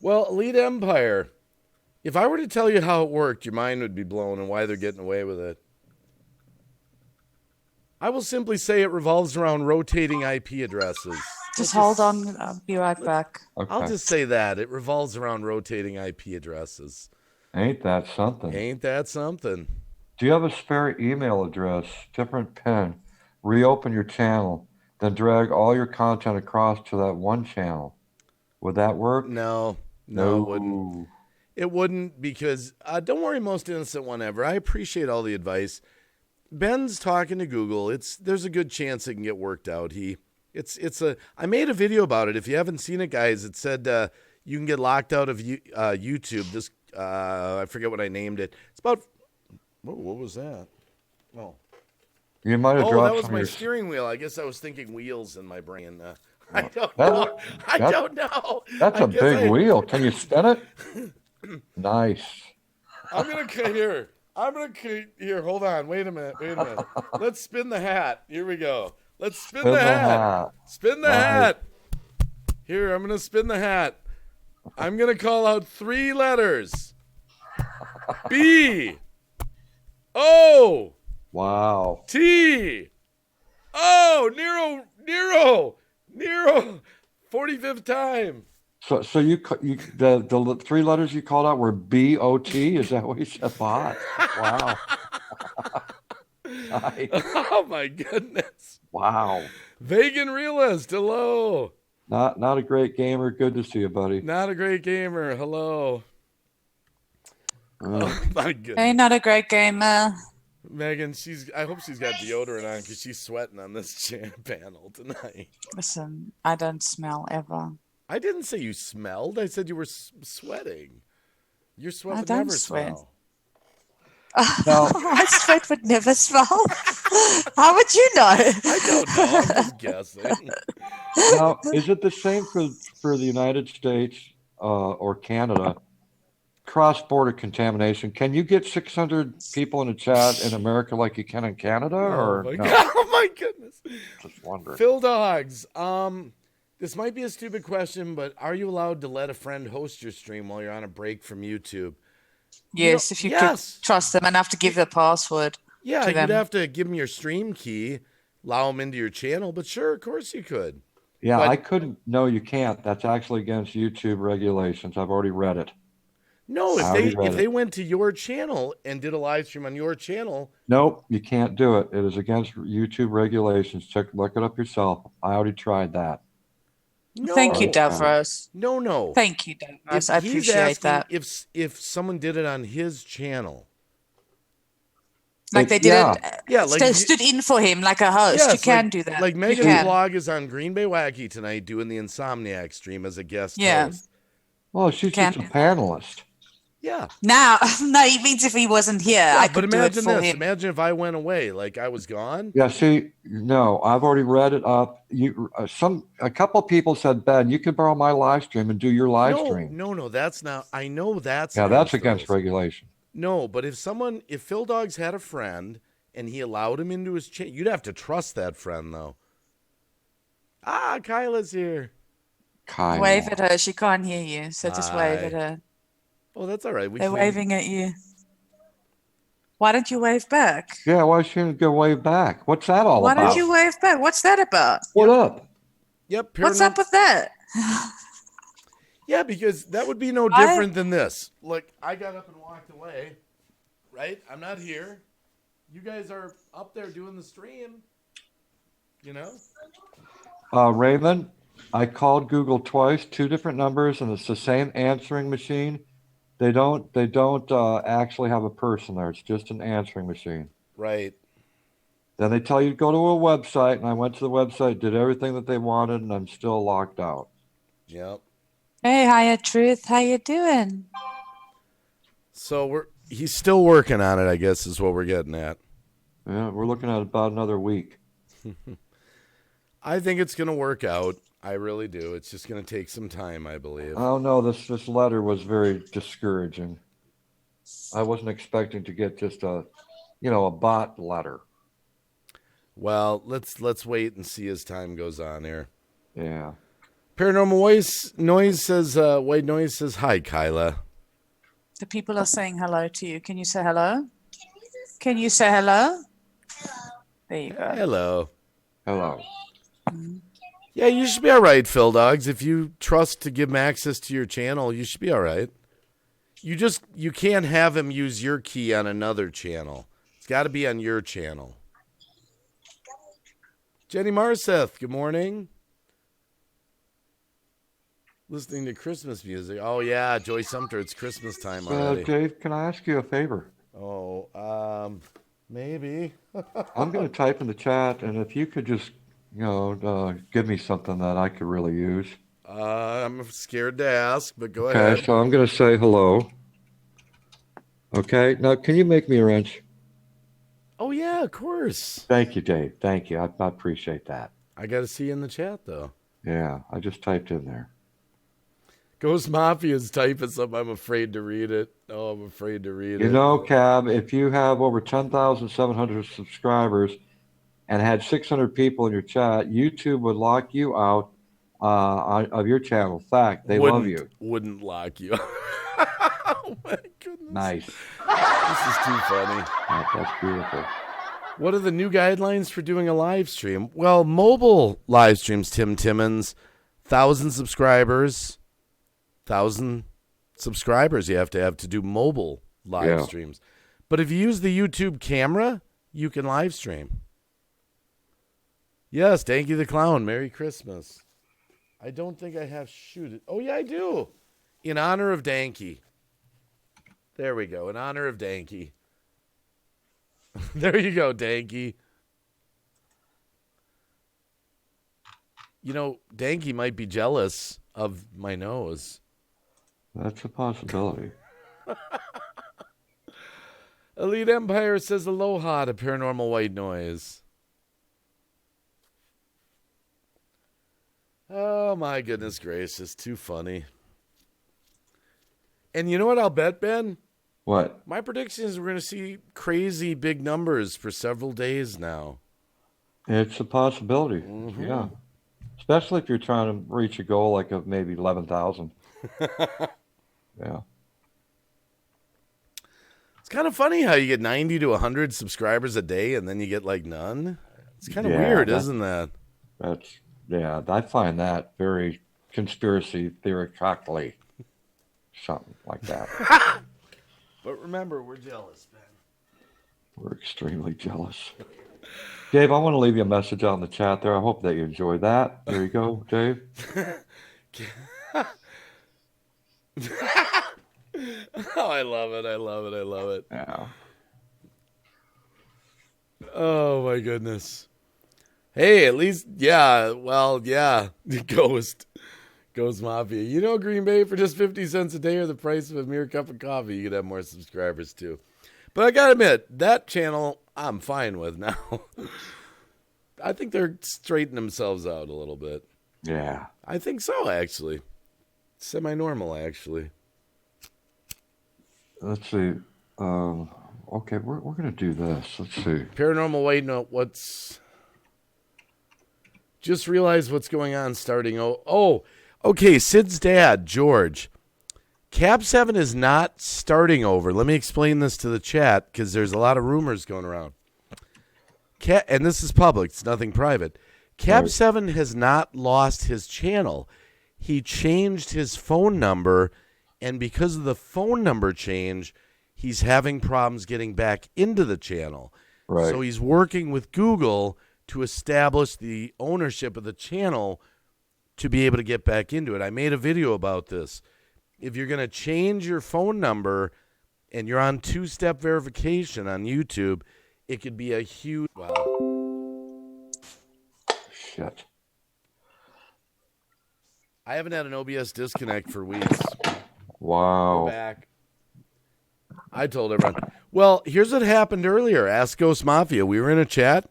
Well, Elite Empire, if I were to tell you how it worked, your mind would be blown and why they're getting away with it. I will simply say it revolves around rotating IP addresses. Just hold on. I'll be right back. Okay. I'll just say that. It revolves around rotating IP addresses. Ain't that something? Ain't that something? Do you have a spare email address, different PIN? Reopen your channel, then drag all your content across to that one channel. Would that work? No, it wouldn't. It wouldn't because, don't worry, most innocent one ever. I appreciate all the advice. Ben's talking to Google. There's a good chance it can get worked out. I made a video about it. If you haven't seen it, guys, it said you can get locked out of YouTube. This I forget what I named it. It's about. Whoa, what was that? Oh, you might have dropped. That was my steering wheel. I guess I was thinking wheels in my brain. I don't know. I don't know. That's a big wheel. Can you spin it? Nice. I'm gonna here. Hold on. Wait a minute. Let's spin the hat. Here we go. Let's spin the hat. Spin the hat. Here, I'm gonna spin the hat. I'm gonna call out 3 letters. B. O. Wow. T. Oh, Nero. 45th time. So you the 3 letters you called out were B-O-T? Is that what you said? Wow. Nice. Oh my goodness. Wow. Vegan realist, hello. Not a great gamer. Good to see you, buddy. Not a great gamer. Hello. Oh my goodness. Hey, not a great gamer. Megan, I hope she's got deodorant on because she's sweating on this panel tonight. Listen, I don't smell ever. I didn't say you smelled. I said you were sweating. Your sweat would don't never sweat. smell. No. My sweat would never smell. How would you know? I don't know. I'm just guessing. Now, is it the same for the United States or Canada? Cross-border contamination. Can you get 600 people in a chat in America like you can in Canada? Oh my goodness. Just wondering. Phil Dogs. This might be a stupid question, but are you allowed to let a friend host your stream while you're on a break from YouTube? Yes, if you could trust them enough to give the password. Yeah, to them. you'd have to give them your stream key, allow them into your channel, but sure, of course you could. Yeah, I couldn't. No, you can't. That's actually against YouTube regulations. I've already read it. No, if they went to your channel and did a live stream on your channel. Nope, you can't do it. It is against YouTube regulations. Look it up yourself. I already tried that. No. Thank you, Davros. No. Thank you, Davros. I appreciate that. If someone did it on his channel. Like they did it. Yeah, like stood in for him like a host. Yes, you can do that. Like Megan's blog is on Green Bay Wacky tonight doing the Insomniac stream as a guest host. Well, she's just a panelist. Yeah. No, he means if he wasn't here, I could do it for him. Imagine if I went away, like I was gone. Yeah, see, no, I've already read it up. A couple people said, Ben, you could borrow my live stream and do your live stream. No, that's not. I know that's. Yeah, that's against regulation. No, but if Phil Dogs had a friend and he allowed him into his channel, you'd have to trust that friend, though. Kyla's here. Kyla. Wave at her. She can't hear you, so just wave at her. Oh, that's all right. They're waving at you. Why don't you wave back? Yeah, why shouldn't you go wave back? What's that all about? Why don't you wave back? What's that about? What up? Yep. What's up with that? Yeah, because that would be no different than this. Like, I got up and walked away, right? I'm not here. You guys are up there doing the stream, you know? Raymond, I called Google twice, 2 different numbers, and it's the same answering machine. They don't actually have a person there. It's just an answering machine. Right. Then they tell you to go to a website, and I went to the website, did everything that they wanted, and I'm still locked out. Yep. Hey, hiya, Truth. How you doing? So he's still working on it, I guess, is what we're getting at. Yeah, we're looking at about another week. I think it's going to work out. I really do. It's just going to take some time, I believe. Oh no, this letter was very discouraging. I wasn't expecting to get just a bot letter. Well, let's wait and see as time goes on here. Yeah. Paranormal Noise says, White Noise says, hi, Kyla. The people are saying hello to you. Can you say hello? Can you say hello? There you go. Hello. Hello. Yeah, you should be all right, Phil Dogs. If you trust to give him access to your channel, you should be all right. You can't have him use your key on another channel. It's got to be on your channel. Jenny Marseth, good morning. Listening to Christmas music. Oh, yeah, Joy Sumter, it's Christmas time already. Dave, can I ask you a favor? Oh, maybe. I'm going to type in the chat, and if you could just, give me something that I could really use. I'm scared to ask, but go ahead. Okay, so I'm going to say hello. Okay, now can you make me a wrench? Oh, yeah, of course. Thank you, Dave. Thank you. I appreciate that. I got to see you in the chat, though. Yeah, I just typed in there. Ghost Mafia's typing something. I'm afraid to read it. Oh, I'm afraid to read it. You know, Cab, if you have over 10,700 subscribers and had 600 people in your chat, YouTube would lock you out of your channel. Fact, they love you. Wouldn't lock you. Oh, my goodness. Nice. This is too funny. That's beautiful. What are the new guidelines for doing a live stream? Well, mobile live streams, Tim Timmons, 1,000 subscribers. 1,000 subscribers you have to do mobile live streams. But if you use the YouTube camera, you can live stream. Yes, Danky the Clown, Merry Christmas. I don't think I have shoot it. Oh, yeah, I do. In honor of Danky. There we go. In honor of Danky. There you go, Danky. You know, Danky might be jealous of my nose. That's a possibility. Elite Empire says aloha to Paranormal White Noise. Oh, my goodness gracious. Too funny. And you know what I'll bet, Ben? What? My prediction is we're going to see crazy big numbers for several days now. It's a possibility. Mm-hmm. Yeah. Especially if you're trying to reach a goal like of maybe 11,000. Yeah. It's kind of funny how you get 90 to 100 subscribers a day and then you get like none. It's kind of weird, isn't that? I find that very conspiracy theoretically. Something like that. But remember, we're jealous, Ben. We're extremely jealous. Dave, I want to leave you a message out in the chat there. I hope that you enjoyed that. There you go, Dave. Oh, I love it. I love it. I love it. Yeah. Oh, my goodness. Hey, at least, Ghost Mafia. You know, Green Bay, for just 50 cents a day or the price of a mere cup of coffee, you could have more subscribers, too. But I got to admit, that channel, I'm fine with now. I think they're straightening themselves out a little bit. Yeah. I think so, actually. Semi-normal, actually. Let's see. Okay, we're going to do this. Let's see. Paranormal White Note, just realize what's going on starting. Okay, Sid's dad, George. Cap 7 is not starting over. Let me explain this to the chat because there's a lot of rumors going around. And this is public. It's nothing private. Cap 7 has not lost his channel. He changed his phone number, and because of the phone number change, he's having problems getting back into the channel. Right. So he's working with Google to establish the ownership of the channel to be able to get back into it. I made a video about this. If you're going to change your phone number and you're on two-step verification on YouTube, it could be a huge... Wow. Shit. I haven't had an OBS disconnect for weeks. Wow. We're back. I told everyone. Well, here's what happened earlier. Ask Ghost Mafia. We were in a chat.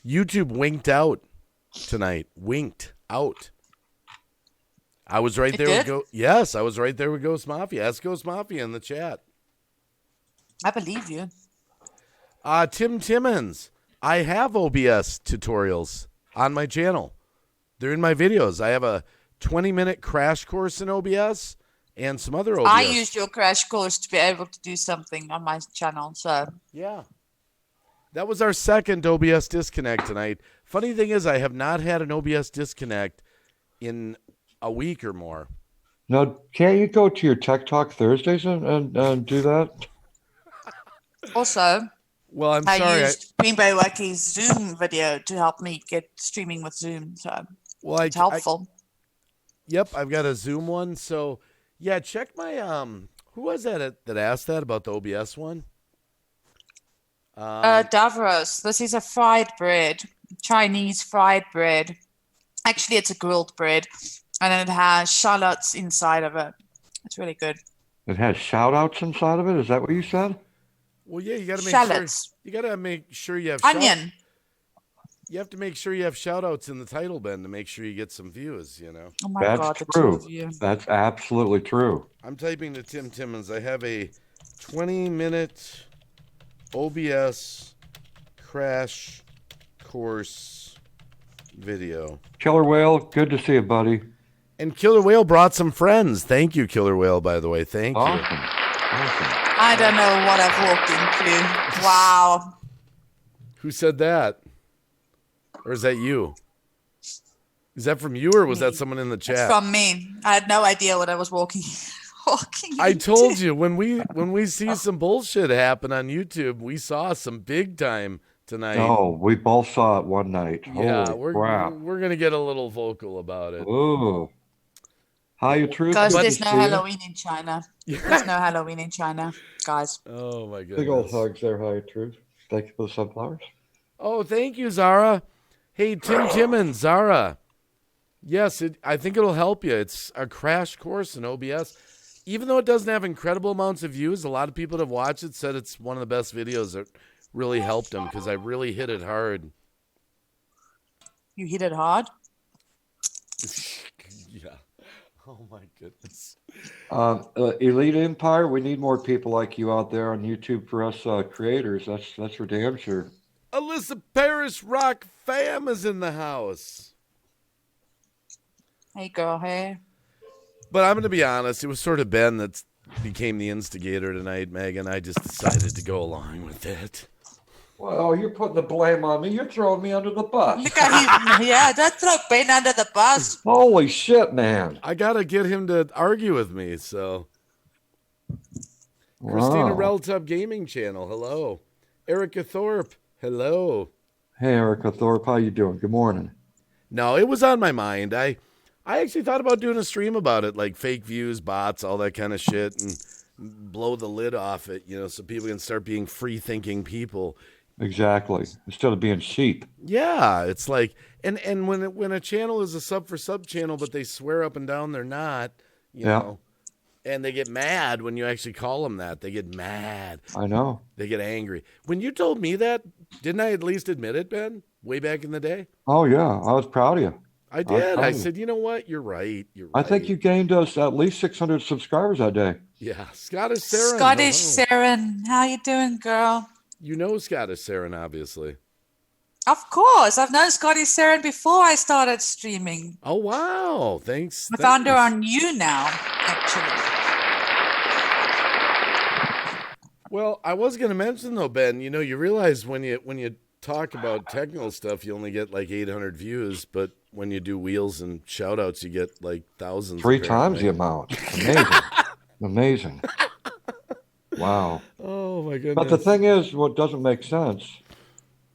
YouTube winked out tonight. Winked out. I was right there with Yes, I was right there with Ghost Mafia. Ask Ghost Mafia in the chat. I believe you. Tim Timmons. I have OBS tutorials on my channel. They're in my videos. I have a 20-minute crash course in OBS and some other OBS. I used your crash course to be able to do something on my channel. So yeah. That was our second OBS disconnect tonight. Funny thing is, I have not had an OBS disconnect in a week or more. Now, can't you go to your Tech Talk Thursdays and do that? Also, well, I'm I sorry. used Green Bay Wacky's Zoom video to help me get streaming with Zoom. So it's helpful. Yep, I've got a Zoom one. So, yeah, check my who was that asked that about the OBS one? Davros. This is a fried bread, Chinese fried bread. Actually, it's a grilled bread, and it has shallots inside of it. It's really good. It has shout-outs inside of it? Is that what you said? Well, yeah, you got to make shallots. sure. You got to make sure you have onion. You have to make sure you have shout-outs in the title, Ben, to make sure you get some views, you know. Oh, my That's God. true. That's absolutely true. I'm typing to Tim Timmons. I have a 20-minute OBS crash course video. Killer Whale, good to see you, buddy. And Killer Whale brought some friends. Thank you, Killer Whale, by the way. Thank you. Awesome. I don't know what I've walked into. Wow. Who said that? Or is that you? Is that from you, or was that someone in the chat? It's from me. I had no idea what I was walking I told you, when we see some bullshit happen on YouTube, we saw some big time tonight. Oh, we both saw it one night. Yeah, Holy crap. We're going to get a little vocal about it. Ooh. Hi, Truth. Guys, there's no Halloween in China. There's no Halloween in China, guys. Oh, my goodness. Big old hugs there, Hi, Truth. Thank you for the sunflowers. Oh, thank you, Zara. Hey, Tim Timmons, Zara. Yes, I think it'll help you. It's a crash course in OBS. Even though it doesn't have incredible amounts of views, a lot of people that have watched it said it's one of the best videos that really helped them because I really hit it hard. You hit it hard? Yeah. Oh, my goodness. Elite Empire, we need more people like you out there on YouTube for us creators. That's for damn sure. Alyssa Parrish Rock Fam is in the house. Hey, girl, hey. But I'm going to be honest. It was sort of Ben that became the instigator tonight, Megan. I just decided to go along with it. Well, you're putting the blame on me. You're throwing me under the bus. Look at him. Yeah, don't throw Ben under the bus. Holy shit, man. I got to get him to argue with me, so. Wow. Christina Reltub Gaming Channel, hello. Erica Thorpe, hello. Hey, Erica Thorpe, how you doing? Good morning. No, it was on my mind. I actually thought about doing a stream about it, like fake views, bots, all that kind of shit, and blow the lid off it, you know, so people can start being free-thinking people. Exactly. Instead of being sheep. Yeah, it's like, and when a channel is a sub for sub channel, but they swear up and down they're not, you know, and they get mad when you actually call them that. They get mad. I know. They get angry. When you told me that, didn't I at least admit it, Ben? Way back in the day? Oh, yeah. I was proud of you. I did. I said, you know what? You're right. You're right. I think you gained us at least 600 subscribers that day. Yeah. Scottish Saren. Scottish Saren. How you doing, girl? You know Scottish Saren, obviously. Of course. I've known Scottish Saren before I started streaming. Oh, wow. Thanks. I found her on you now, actually. Well, I was going to mention, though, Ben, you know, you realize when you talk about technical stuff, you only get like 800 views, but when you do wheels and shout outs, you get like thousands. 3 times the amount. Amazing. Amazing. Wow. Oh, my goodness. But the thing is, what doesn't make sense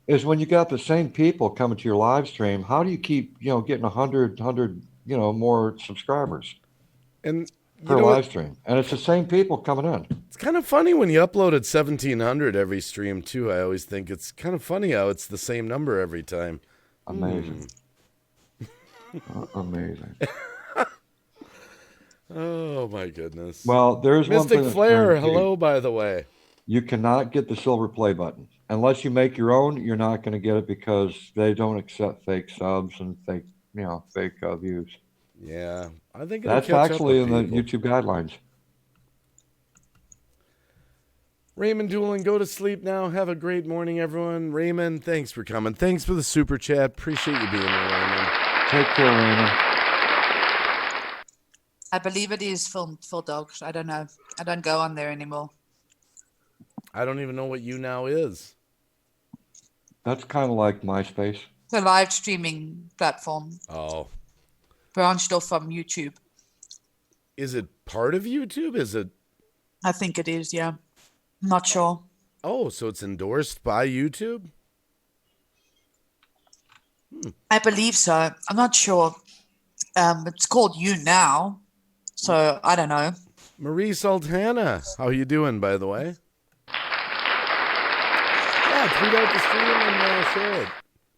is when you got the same people coming to your live stream, how do you keep, getting 100 more subscribers And you per know live what? stream, and it's the same people coming in. It's kind of funny when you upload at 1,700 every stream too. I always think it's kind of funny how it's the same number every time. Amazing. Amazing. Oh my goodness. Well, there's one Mystic thing that's Flare, guaranteed. hello, by the way. You cannot get the silver play button unless you make your own. You're not going to get it because they don't accept fake subs and fake views. Yeah, I think it'll That's catch actually up in with the people. YouTube guidelines. Raymond Doolin, go to sleep now. Have a great morning, everyone. Raymond, thanks for coming. Thanks for the super chat. Appreciate you being here, Raymond. Take care, Raymond. I believe it is for dogs. I don't know. I don't go on there anymore. I don't even know what you now is. That's kind of like MySpace. It's a live streaming platform Oh, branched off from YouTube. is it part of YouTube? Is it? I think it is, yeah. Not sure. Oh, so it's endorsed by YouTube? I believe so. I'm not sure. It's called You Now. So I don't know. Marie Sultana, how you doing, by the way? Yeah, tweet out the stream and share it.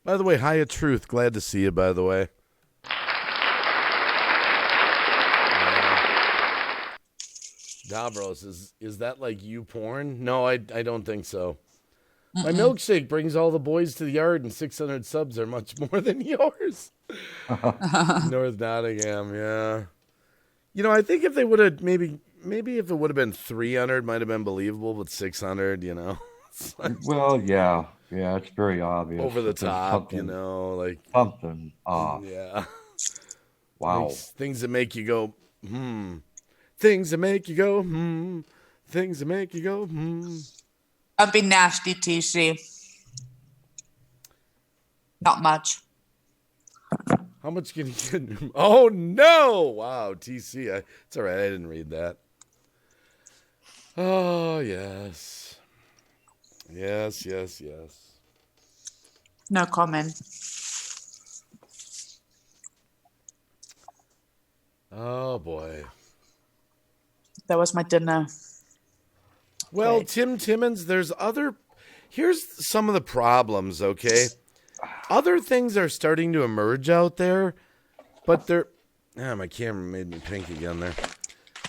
By the way, Hiya Truth, glad to see you, by the way. Davros, is that like you porn? No, I don't think so. My milkshake brings all the boys to the yard, and 600 subs are much more than yours. North Nottingham, yeah. I think if they would have maybe if it would have been 300, might have been believable, but 600, It's like Well, yeah, it's very obvious. over the that there's top, something, like something off. yeah. Wow. Things that make you go, Things that make you go, Things that make you go, Don't be nasty, TC. Not much. How much can you get? Oh, no! Wow, TC. It's all right. I didn't read that. Oh, yes. Yes. No comment. Oh, boy. That was my dinner. Well, Great. Tim Timmons, here's some of the problems, okay? Other things are starting to emerge out there, but my camera made me pink again there.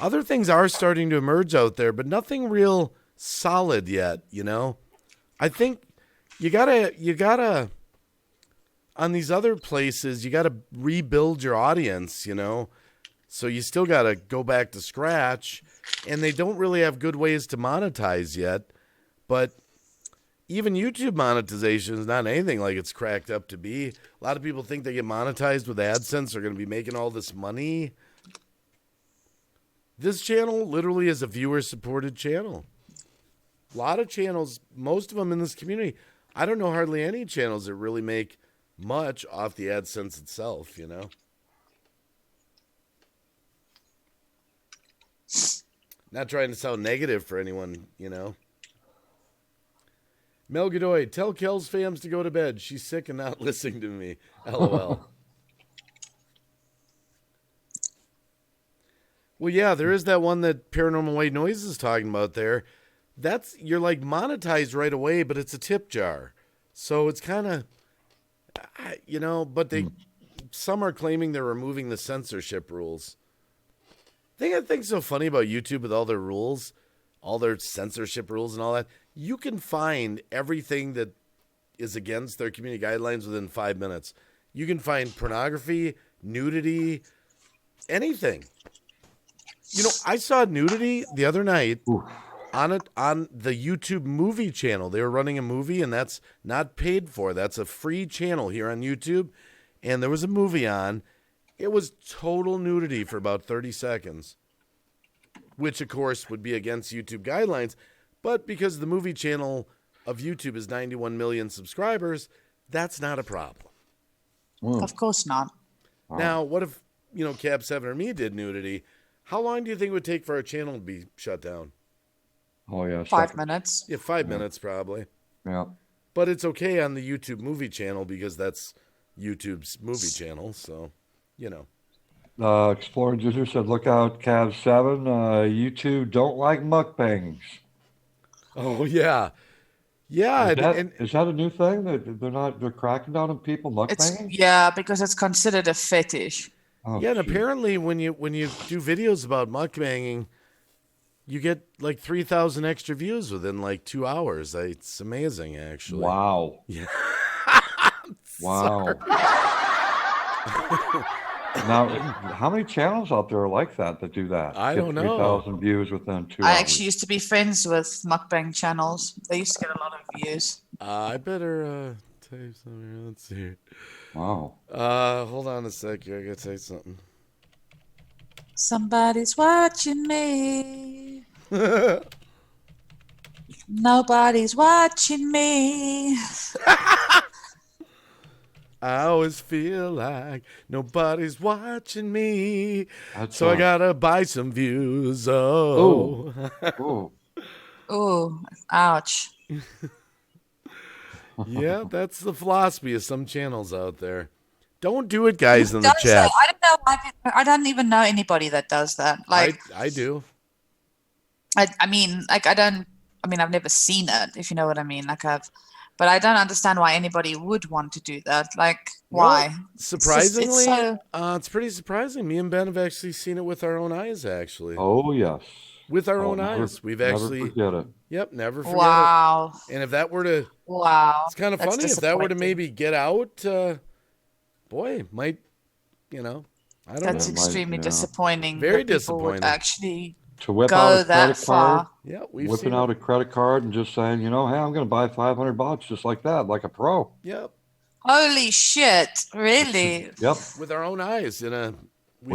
Other things are starting to emerge out there, but nothing real solid yet, I think you gotta, on these other places, you gotta rebuild your audience, So you still gotta go back to scratch, and they don't really have good ways to monetize yet, but even YouTube monetization is not anything like it's cracked up to be. A lot of people think they get monetized with AdSense. They're going to be making all this money. This channel literally is a viewer-supported channel. A lot of channels, most of them in this community, I don't know hardly any channels that really make much off the AdSense itself, Not trying to sound negative for anyone, Mel Godoy, tell Kel's fams to go to bed. She's sick and not listening to me. LOL. Well, yeah, there is that one that Paranormal White Noise is talking about there. You're like monetized right away, but it's a tip jar. So it's kind of, but some are claiming they're removing the censorship rules. I think so funny about YouTube with all their rules, all their censorship rules and all that. You can find everything that is against their community guidelines within 5 minutes. You can find pornography, nudity, anything. I saw nudity the other night on the YouTube movie channel. They were running a movie, and that's not paid for. That's a free channel here on YouTube. And there was a movie on. It was total nudity for about 30 seconds, which, of course, would be against YouTube guidelines. But because the movie channel of YouTube is 91 million subscribers, that's not a problem. Of course not. Wow. Now, what if, Cab 7 or me did nudity? How long do you think it would take for our channel to be shut down? Oh, yeah. 5 minutes. Yeah, 5 minutes probably. Yeah. But it's okay on the YouTube movie channel because that's YouTube's movie channel. So, Exploring Ginger said, "Look out, Cav 7. You two don't like mukbangs." Oh yeah, yeah, and Is that a new thing? They're cracking down on people It's mukbanging? because it's considered a fetish. Oh, yeah, and gee. apparently when you do videos about mukbanging, you get like 3,000 extra views within like 2 hours. It's amazing, actually. Wow. Yeah. Wow. Now, how many channels out there are like that do that? I Get don't know. 3,000 views within 2 I hours. actually used to be friends with mukbang channels. They used to get a lot of views. I better type something here. Let's see. Wow. Hold on a sec here. I gotta say something. Somebody's watching me. Nobody's watching me. I always feel like nobody's watching me, That's so I gotta buy some views. Oh, Ooh. Oh, ouch. yeah, that's the philosophy of some channels out there. Don't do it, guys, in the Does chat. that? I don't know. I don't even know anybody that does that. Like, I do. I mean, like, I don't. I mean, I've never seen it, if you know what I mean. Like, but I don't understand why anybody would want to do that. Like, why? Well, surprisingly, it's it's pretty surprising. Me and Ben have actually seen it with our own eyes, actually. Oh, yes. With our own never, eyes. We've never actually. forget it. Yep, never forget wow. it. And if that were to. Wow. It's kind of That's funny. If that were to disappointing. maybe get out, boy, might, I don't That's know. extremely disappointing. Very that people would disappointing. actually To whip go out a that credit far. card, Yeah, we've whipping seen out it. a credit card and just saying, hey, I'm going to buy $500 just like that, like a pro. Yep. Holy shit! Really? Yep. With our own eyes. We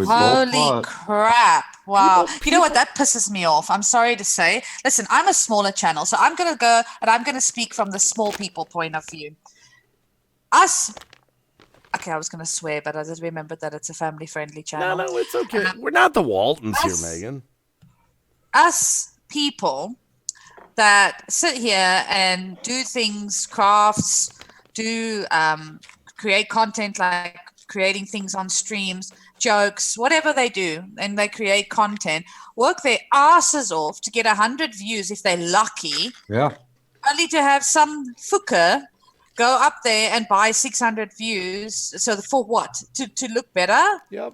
both Holy saw it. crap! Wow. You know what? people- That pisses me off. I'm sorry to say. Listen, I'm a smaller channel, so I'm gonna go and I'm gonna speak from the small people point of view. Us. Okay, I was gonna swear, but I just remembered that it's a family-friendly channel. No, it's okay. We're not the Waltons here, us- Megan. Us people that sit here and do things, crafts, do create content like creating things on streams, jokes, whatever they do, and they create content, work their asses off to get 100 views if they're lucky, Yeah. only to have some fucker go up there and buy 600 views. So for what? To look better? Yep.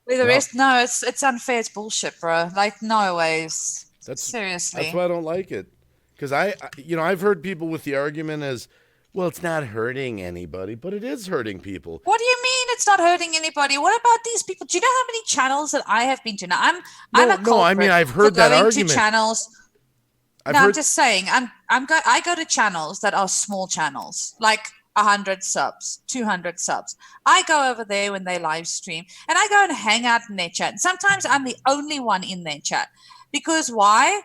With the Yeah. rest, no, it's unfair. It's bullshit, bro. Like, no ways. Seriously. That's why I don't like it. Because I've heard people with the argument as, well, it's not hurting anybody, but it is hurting people. What do you mean it's not hurting anybody? What about these people? Do you know how many channels that I have been to? Now, I'm a No, I mean, culprit I've for heard that going argument. to channels. I've I'm heard, just saying. I go to channels that are small channels, like 100 subs, 200 subs. I go over there when they live stream, and I go and hang out in their chat. And sometimes I'm the only one in their chat. Because why?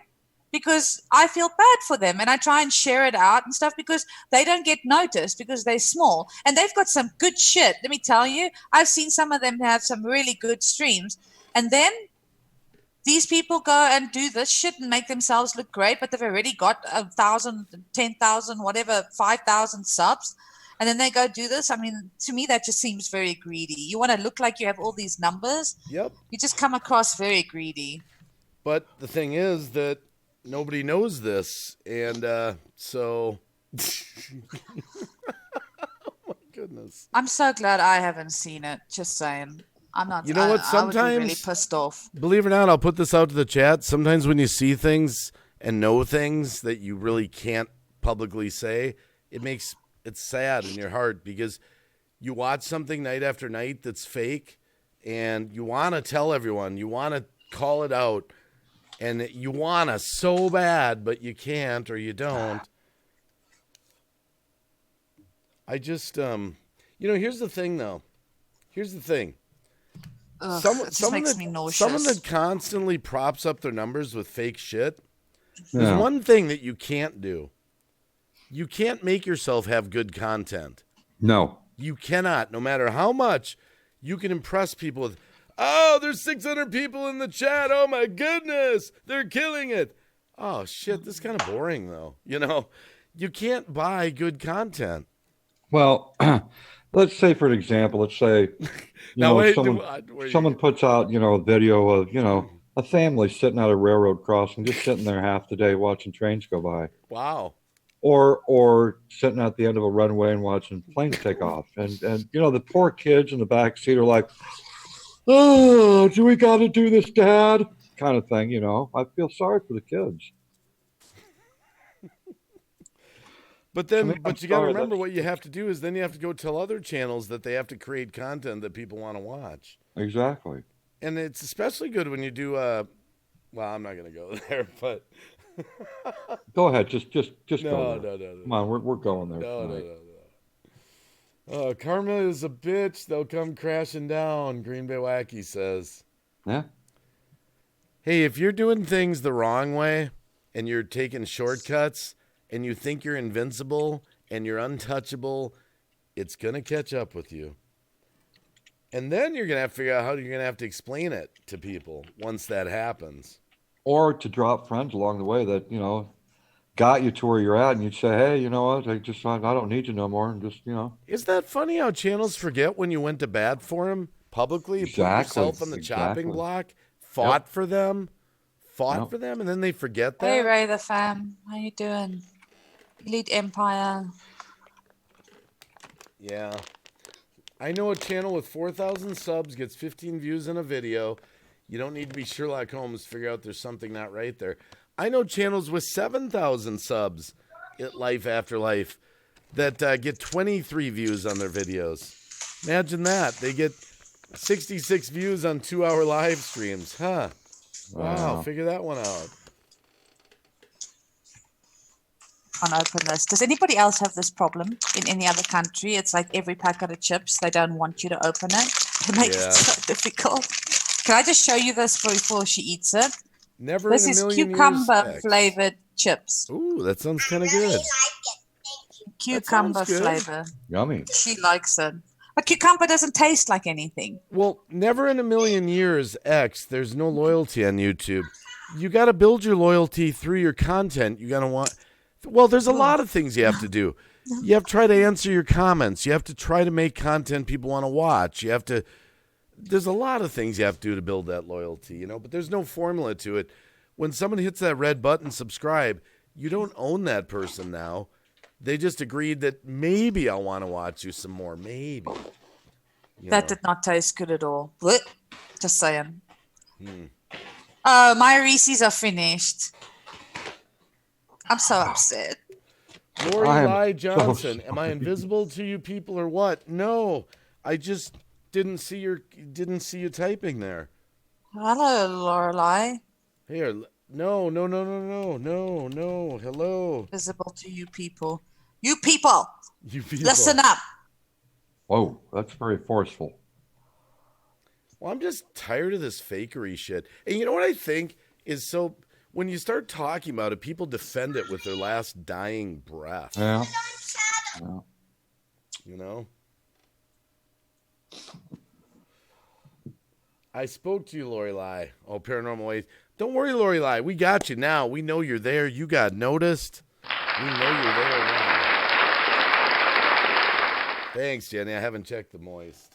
Because I feel bad for them and I try and share it out and stuff because they don't get noticed because they're small and they've got some good shit. Let me tell you, I've seen some of them have some really good streams. And then these people go and do this shit and make themselves look great, but they've already got 1,000, 10,000, whatever, 5,000 subs. And then they go do this. I mean, to me, that just seems very greedy. You want to look like you have all these numbers. Yep. You just come across very greedy. But the thing is that nobody knows this. And so, oh my goodness. I'm so glad I haven't seen it. Just saying. I'm not. You know what? I would be really Sometimes- pissed off. Believe it or not, I'll put this out to the chat. Sometimes when you see things and know things that you really can't publicly say, it's sad in your heart because you watch something night after night that's fake and you want to tell everyone, you want to call it out and you want to so bad, but you can't or you don't. I just, here's the thing though. Here's the thing. Ugh, it just makes me nauseous. Someone that constantly props up their numbers with fake shit. Yeah. There's one thing that you can't do. You can't make yourself have good content. No. You cannot, no matter how much you can impress people with, oh, there's 600 people in the chat. Oh my goodness, they're killing it. Oh shit, this is kind of boring though. You can't buy good content. Well, let's say for an example, let's say, Now wait, someone puts out, a video of, a family sitting at a railroad crossing, just sitting there half the day watching trains go by. wow. Or sitting at the end of a runway and watching planes take off. And the poor kids in the back seat are like, oh, do we got to do this, Dad? Kind of thing, I feel sorry for the kids. But then, but you got to remember what you have to do is then you have to go tell other channels that they have to create content that people want to watch. Exactly. And it's especially good when you do, well, I'm not going to go there, but. Go ahead. Just no, go there. No. Come on, we're going there. No. Karma is a bitch. They'll come crashing down, Green Bay Wacky says. Yeah. Hey, if you're doing things the wrong way and you're taking shortcuts and you think you're invincible and you're untouchable, it's going to catch up with you. And then you're going to have to figure out how you're going to have to explain it to people once that happens. Or to drop friends along the way that, got you to where you're at, and you'd say, hey, you know what, I don't need you no more, and just, Is that funny how channels forget when you went to bat for them publicly? Exactly. Put yourself on the chopping block, fought for them, and then they forget that? Hey, Ray the fam. How you doing? Elite Empire. Yeah. I know a channel with 4,000 subs gets 15 views in a video. You don't need to be Sherlock Holmes to figure out there's something not right there. I know channels with 7,000 subs at Life After Life that get 23 views on their videos. Imagine that. They get 66 views on 2-hour live streams. Huh. Wow. Figure that one out. Can't open this. Does anybody else have this problem in any other country? It's like every packet of chips, they don't want you to open it. They make it so difficult. Can I just show you this before she eats it? Never this in a is million cucumber years, flavored chips. Ooh, that sounds kind of good. Cucumber flavor. Yummy. She likes it. But cucumber doesn't taste like anything. Well, never in a million years, X, there's no loyalty on YouTube. You got to build your loyalty through your content. You got to want... Well, there's a lot of things you have to do. You have to try to answer your comments. You have to try to make content people want to watch. You have to... There's a lot of things you have to do to build that loyalty, but there's no formula to it. When someone hits that red button, subscribe, you don't own that person now. They just agreed that maybe I'll want to watch you some more. Maybe. That did not taste good at all. Blech. Just saying. Oh, my Reese's are finished. I'm so upset. Lori Johnson, am I invisible to you people or what? No, I just didn't see you typing there. Hello, Lorelai. Here, no. Hello. Visible to you people. You people. Listen up. Whoa, that's very forceful. Well, I'm just tired of this fakery shit. And you know what I think is so when you start talking about it, people defend it with their last dying breath. Yeah. I spoke to you, Lorelai. Oh, Paranormal Ways. Don't worry, Lorelai. We got you now. We know you're there. You got noticed. We know you're there now. Thanks, Jenny. I haven't checked the moist.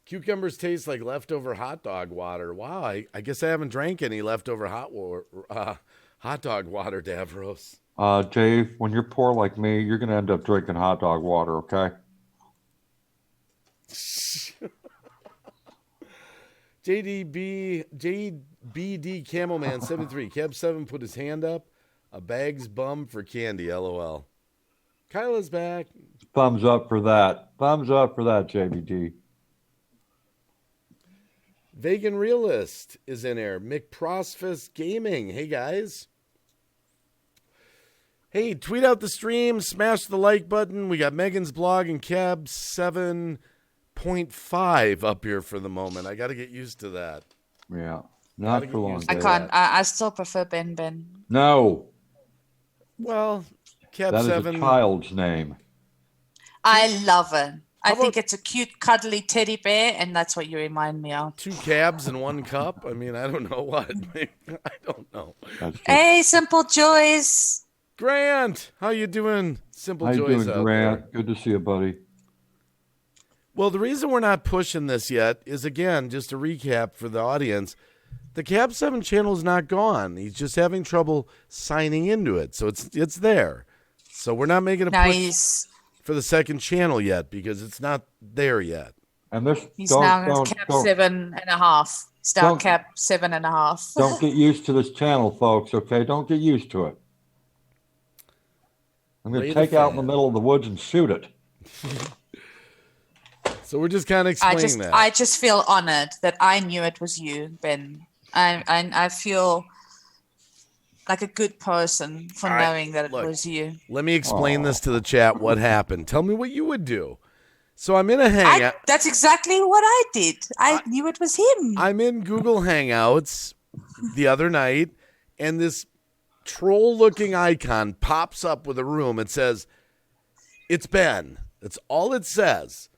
Cucumbers taste like leftover hot dog water. Wow, I guess I haven't drank any leftover hot dog water, Davros. Dave, when you're poor like me, you're going to end up drinking hot dog water, okay? JBD Camelman 73. Kev 7 put his hand up. A bag's bum for candy, LOL. Kyla's back. Thumbs up for that. Thumbs up for that, JBD. Vegan Realist is in there. McProsfus Gaming. Hey, guys. Hey, tweet out the stream. Smash the like button. We got Megan's blog and Cab 7.5 up here for the moment. I got to get used to that. Yeah. Not for long. I can't. I still prefer Ben Ben. No. Well, Cab that 7. Is a child's name. I love it. I think it's a cute, cuddly teddy bear, and that's what you remind me of. 2 cabs and 1 cup? I mean, I don't know what. I don't know. Hey, Simple Joys. Grant, how you doing? Simple How you Joys doing, out Grant? there. Good to see you, buddy. Well, the reason we're not pushing this yet is, again, just a recap for the audience. The Cap 7 channel is not gone. He's just having trouble signing into it. So it's there. So we're not making a push for the second channel yet because it's not there yet. And this He's now Cap 7.5. Start Cap 7.5. Don't get used to this channel, folks, okay? Don't get used to it. I'm going to take out in the middle of the woods and shoot it. So we're just kind of explaining that. I just feel honored that I knew it was you, Ben. I feel like a good person for knowing that it was you. Let me explain this to the chat. What happened? Tell me what you would do. So I'm in a hangout. That's exactly what I did. I knew it was him. I'm in Google Hangouts the other night, and this troll-looking icon pops up with a room. It says, "It's Ben." That's all it says.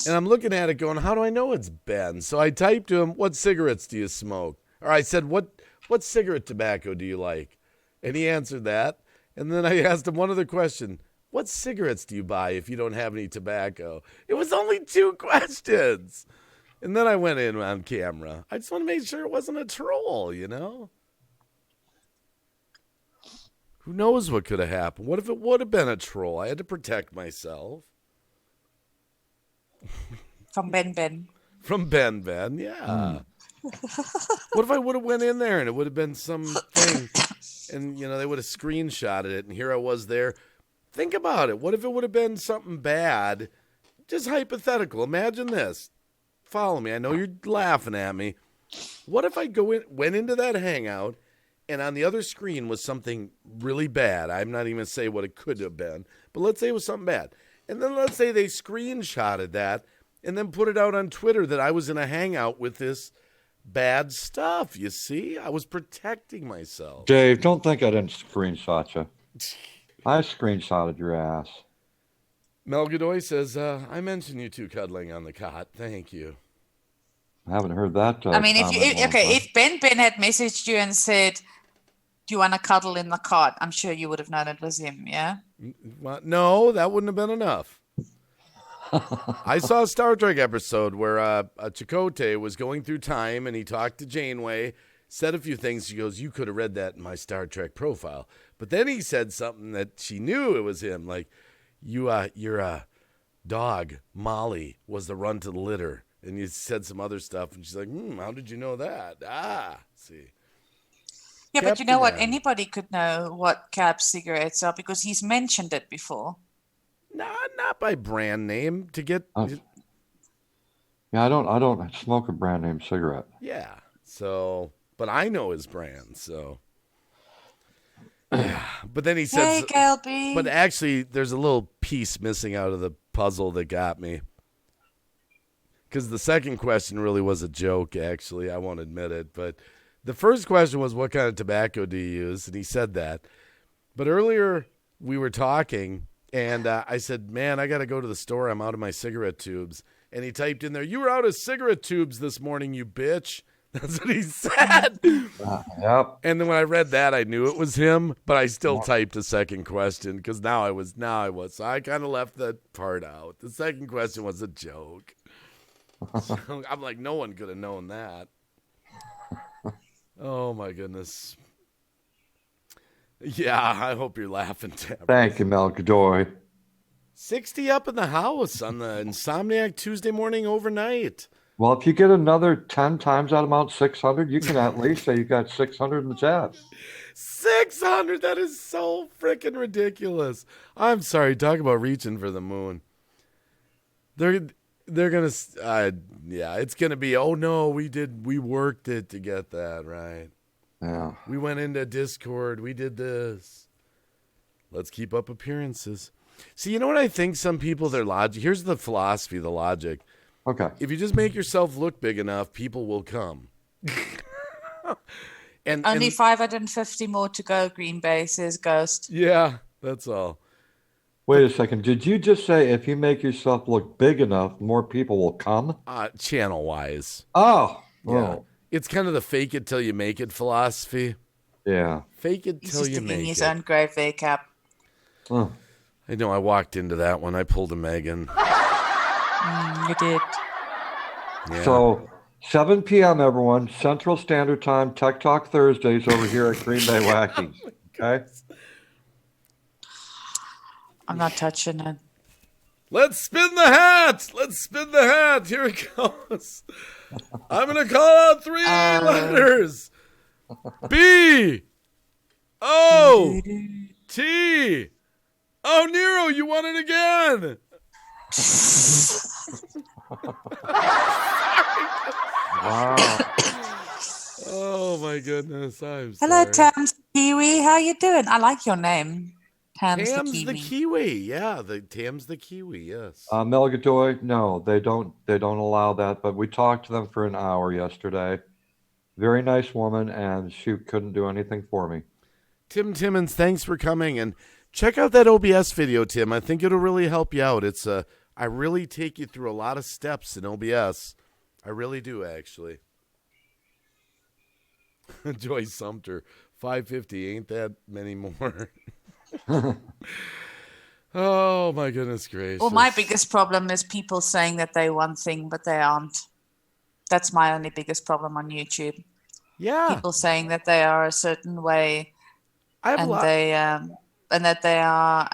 And I'm looking at it going, how do I know it's Ben? So I typed to him, "What cigarettes do you smoke?" Or I said, what cigarette tobacco do you like? And he answered that. And then I asked him one other question. "What cigarettes do you buy if you don't have any tobacco?" It was only 2 questions. And then I went in on camera. I just want to make sure it wasn't a troll, you know? Who knows what could have happened? What if it would have been a troll? I had to protect myself. From Ben. From Ben, yeah. What if I would have went in there and it would have been something and, you know, they would have screenshotted it and here I was there. Think about it. What if it would have been something bad? Just hypothetical. Imagine this. Follow me. I know you're laughing at me. What if I went into that hangout and on the other screen was something really bad? I'm not even going to say what it could have been, but let's say it was something bad. And then let's say they screenshotted that and then put it out on Twitter that I was in a hangout with this bad stuff. You see? I was protecting myself. Dave, don't think I didn't screenshot you. I screenshotted your ass. Mel Godoy says, I mentioned you two cuddling on the cot. Thank you. I haven't heard that. I mean, if Ben had messaged you and said, "Do you want to cuddle in the cot?" I'm sure you would have known it was him, yeah? Well, no, that wouldn't have been enough. I saw a Star Trek episode where Chakotay was going through time and he talked to Janeway, said a few things. She goes, "You could have read that in my Star Trek profile." But then he said something that she knew it was him, like, your dog, Molly, was the run to the litter. And you said some other stuff, and she's like, how did you know that? See. Yeah, but you know what? Anybody could know what Cap's cigarettes are because he's mentioned it before. No, not by brand name. To get. Yeah, I don't smoke a brand name cigarette. Yeah. So, but I know his brand. So. Yeah. But then he says. Hey, Galby. But actually, there's a little piece missing out of the puzzle that got me. Because the second question really was a joke, actually. I won't admit it. But the first question was, what kind of tobacco do you use? And he said that. But earlier, we were talking, and I said, man, I got to go to the store. I'm out of my cigarette tubes. And he typed in there, "You were out of cigarette tubes this morning, you bitch." That's what he said. Yep. And then when I read that, I knew it was him. But I still typed a second question because now I was. So I kind of left that part out. The second question was a joke. So I'm like, no one could have known that. Oh my goodness. Yeah, I hope you're laughing, Tab. Thank you, Mel Godoy. 60 up in the house on the Insomniac Tuesday morning overnight. Well, if you get another 10 times that amount, 600, you can at least say you got 600 in the chat. 600? That is so freaking ridiculous. I'm sorry. Talk about reaching for the moon. They're going to, yeah, it's going to be, oh no, we worked it to get that, right? Yeah. We went into Discord. We did this. Let's keep up appearances. See, you know what I think some people, their logic, here's the philosophy, the logic. Okay. If you just make yourself look big enough, people will come. and Only 550 more to go, Green Bay, says Ghost. Yeah, that's all. Wait a second. Did you just say if you make yourself look big enough, more people will come? Channel-wise. Oh. Yeah. It's kind of the fake it till you make it philosophy. Yeah. Fake it He's till just you digging make his it. own grave there, Cap. Oh. I know. I walked into that one. I pulled a Megan. You did. Yeah. So 7 p.m. everyone, Central Standard Time, Tech Talk Thursdays over here at Green Bay Wacky. Okay. I'm not touching it. Let's spin the hat. Let's spin the hat. Here it goes. I'm going to call out 3 letters. B. O. T. Oh, Nero, you won it again. Wow. Oh, my goodness. I'm Hello, sorry. Tams the Kiwi. How you doing? I like your name. Tams The Kiwi. Yeah, Tam's the Kiwi, yes. Melgadoy, no, they don't allow that, but we talked to them for an hour yesterday. Very nice woman, and she couldn't do anything for me. Tim Timmons, thanks for coming, and check out that OBS video, Tim. I think it'll really help you out. I really take you through a lot of steps in OBS. I really do, actually. Joyce Sumter, 550, ain't that many more. Oh, my goodness gracious. Well, my biggest problem is people saying that they're one thing, but they aren't. That's my only biggest problem on YouTube. Yeah. People saying that they are a certain way, I have a lot. And that they are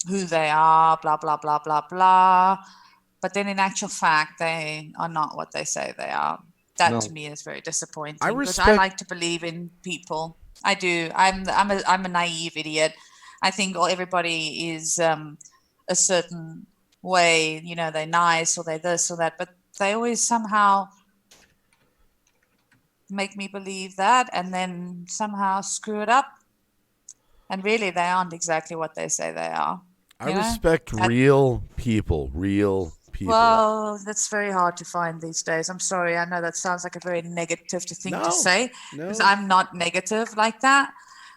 who they are, blah, blah, blah, blah, blah. But then in actual fact, they are not what they say they are. That to me is very disappointing. Because I like to believe in people. I do. I'm a naive idiot. I think everybody is a certain way. You know, they're nice or they're this or that, but they always somehow make me believe that, and then somehow screw it up. And really, they aren't exactly what they say they are. I respect real people. Well, that's very hard to find these days. I'm sorry. I know that sounds like a very negative thing to say, because I'm not negative like that.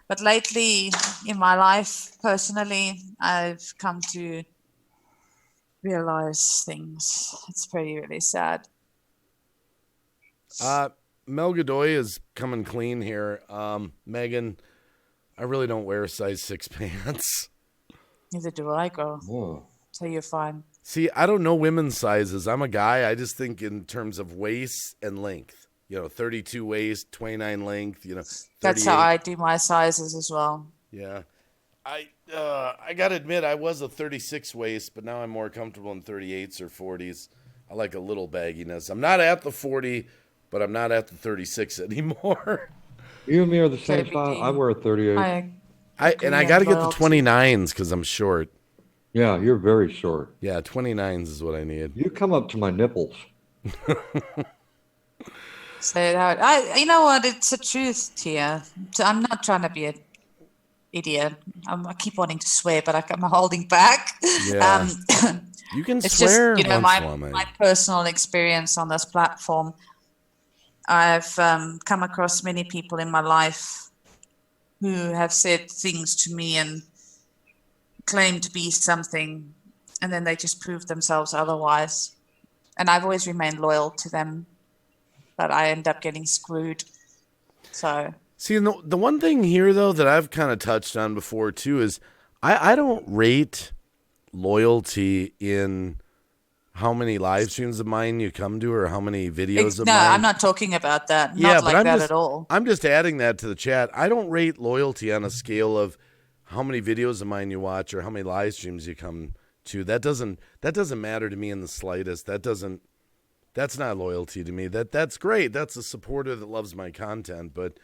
But lately in my life, personally, I've come to realize things. It's really sad. Mel Godoy is coming clean here. Megan, I really don't wear size 6 pants. Neither do I, girl. Whoa. So you're fine. See, I don't know women's sizes. I'm a guy. I just think in terms of waist and length. 32 waist, 29 length, 38. That's how I do my sizes as well. Yeah. I got to admit, I was a 36 waist, but now I'm more comfortable in 38s or 40s. I like a little bagginess. I'm not at the 40, but I'm not at the 36 anymore. You and me are the same size. I wear a 38. I got to get the 29s because I'm short. Yeah, you're very short. Yeah, 29s is what I need. You come up to my nipples. Say it out. You know what? It's the truth, Tia. So I'm not trying to be an idiot. I keep wanting to swear, but I'm holding back. Yeah. You can it's swear. Just, my personal experience on this platform. I've come across many people in my life who have said things to me and claim to be something, and then they just prove themselves otherwise. And I've always remained loyal to them, but I end up getting screwed. So see, the one thing here though that I've kind of touched on before too is I don't rate loyalty in how many live streams of mine you come to or how many videos of mine. No, I'm not talking about that. Not like that at all. I'm just adding that to the chat. I don't rate loyalty on a scale of how many videos of mine you watch or how many live streams you come to. That doesn't matter to me in the slightest. That's not loyalty to me. That's great. That's a supporter that loves my content. But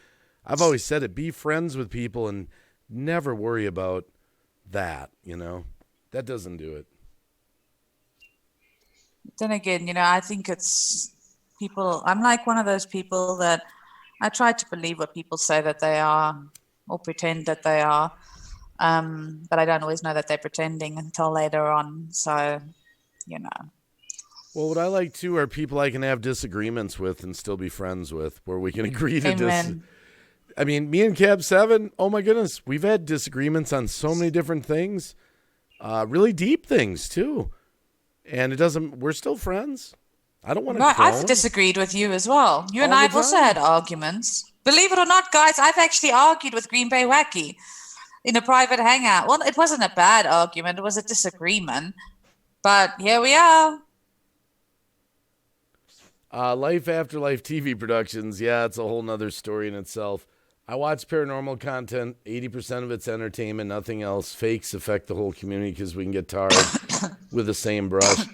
I've always said it, be friends with people and never worry about that, That doesn't do it. Then again, I think it's people. I'm like one of those people that I try to believe what people say that they are or pretend that they are. But I don't always know that they're pretending until later on. So, Well, what I like, too, are people I can have disagreements with and still be friends with, where we can agree to disagree. I mean, me and Cab 7, oh, my goodness, we've had disagreements on so many different things, really deep things, too. And we're still friends. I don't want a Right, I've clone. disagreed with you as well. You and All I the have also time. had arguments. Believe it or not, guys, I've actually argued with Green Bay Wacky in a private hangout. Well, it wasn't a bad argument, it was a disagreement. But here we are. Life After Life TV productions. Yeah, it's a whole nother story in itself. I watch paranormal content. 80% of it's entertainment, nothing else. Fakes affect the whole community because we can get tarred with the same brush.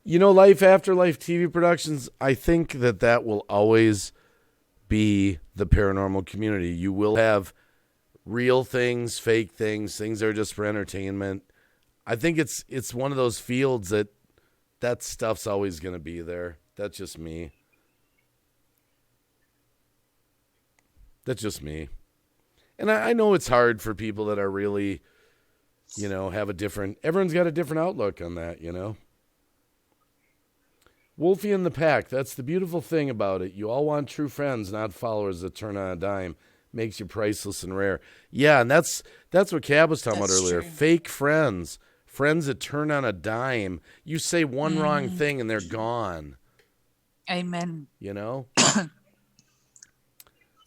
You know, Life After Life TV productions, I think that will always be the paranormal community. You will have real things, fake things, things that are just for entertainment. I think it's one of those fields that stuff's always going to be there. That's just me. That's just me. And I know it's hard for people that are really, have a different, everyone's got a different outlook on that, Wolfie in the pack. That's the beautiful thing about it. You all want true friends, not followers that turn on a dime. Makes you priceless and rare. Yeah, and that's what Cab was talking about earlier. True. Fake friends. Friends that turn on a dime. You say one wrong thing and they're gone. Amen.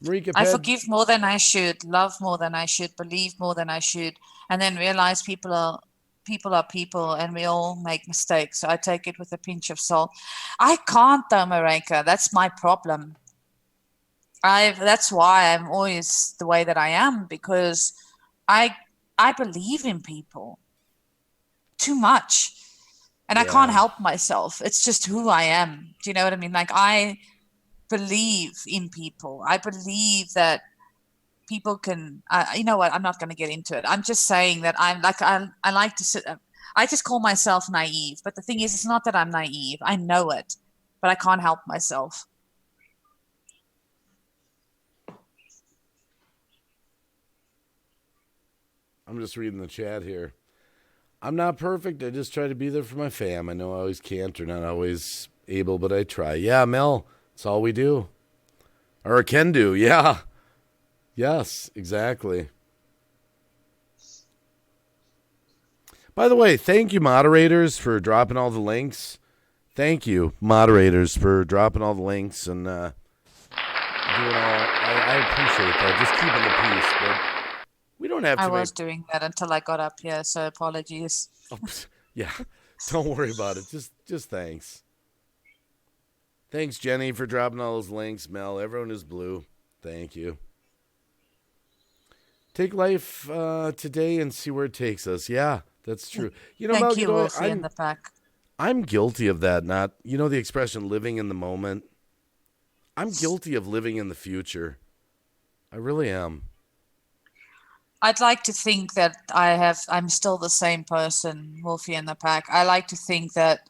Marika I Ped, forgive more than I should, love more than I should, believe more than I should, and then realize people are people and we all make mistakes. So I take it with a pinch of salt. I can't though, Marika. That's my problem. That's why I'm always the way that I am, because I believe in people too much. And I can't help myself. It's just who I am. Do you know what I mean? Like, I believe in people. I believe that people can, you know what? I'm not going to get into it. I'm just saying that I'm like, I like to sit, I just call myself naive. But the thing is, it's not that I'm naive. I know it, but I can't help myself. I'm just reading the chat here. I'm not perfect. I just try to be there for my fam. I know I always can't or not always able, but I try. Yeah, Mel, it's all we do. Or can do, yeah. Yes, exactly. By the way, thank you, moderators, for dropping all the links. Thank you, moderators, for dropping all the links and doing all. I appreciate that. Just keeping the peace, but we don't have to. I was doing that until I got up here, so apologies. Oh, yeah, don't worry about it. Just thanks. Thanks, Jenny, for dropping all those links. Mel, everyone is blue. Thank you. Take life today and see where it takes us. Yeah, that's true. Thank you, Wolfie in the pack. I'm guilty of that. Not, the expression living in the moment. I'm guilty of living in the future. I really am. I'd like to think that I'm still the same person, Wolfie in the pack. I like to think that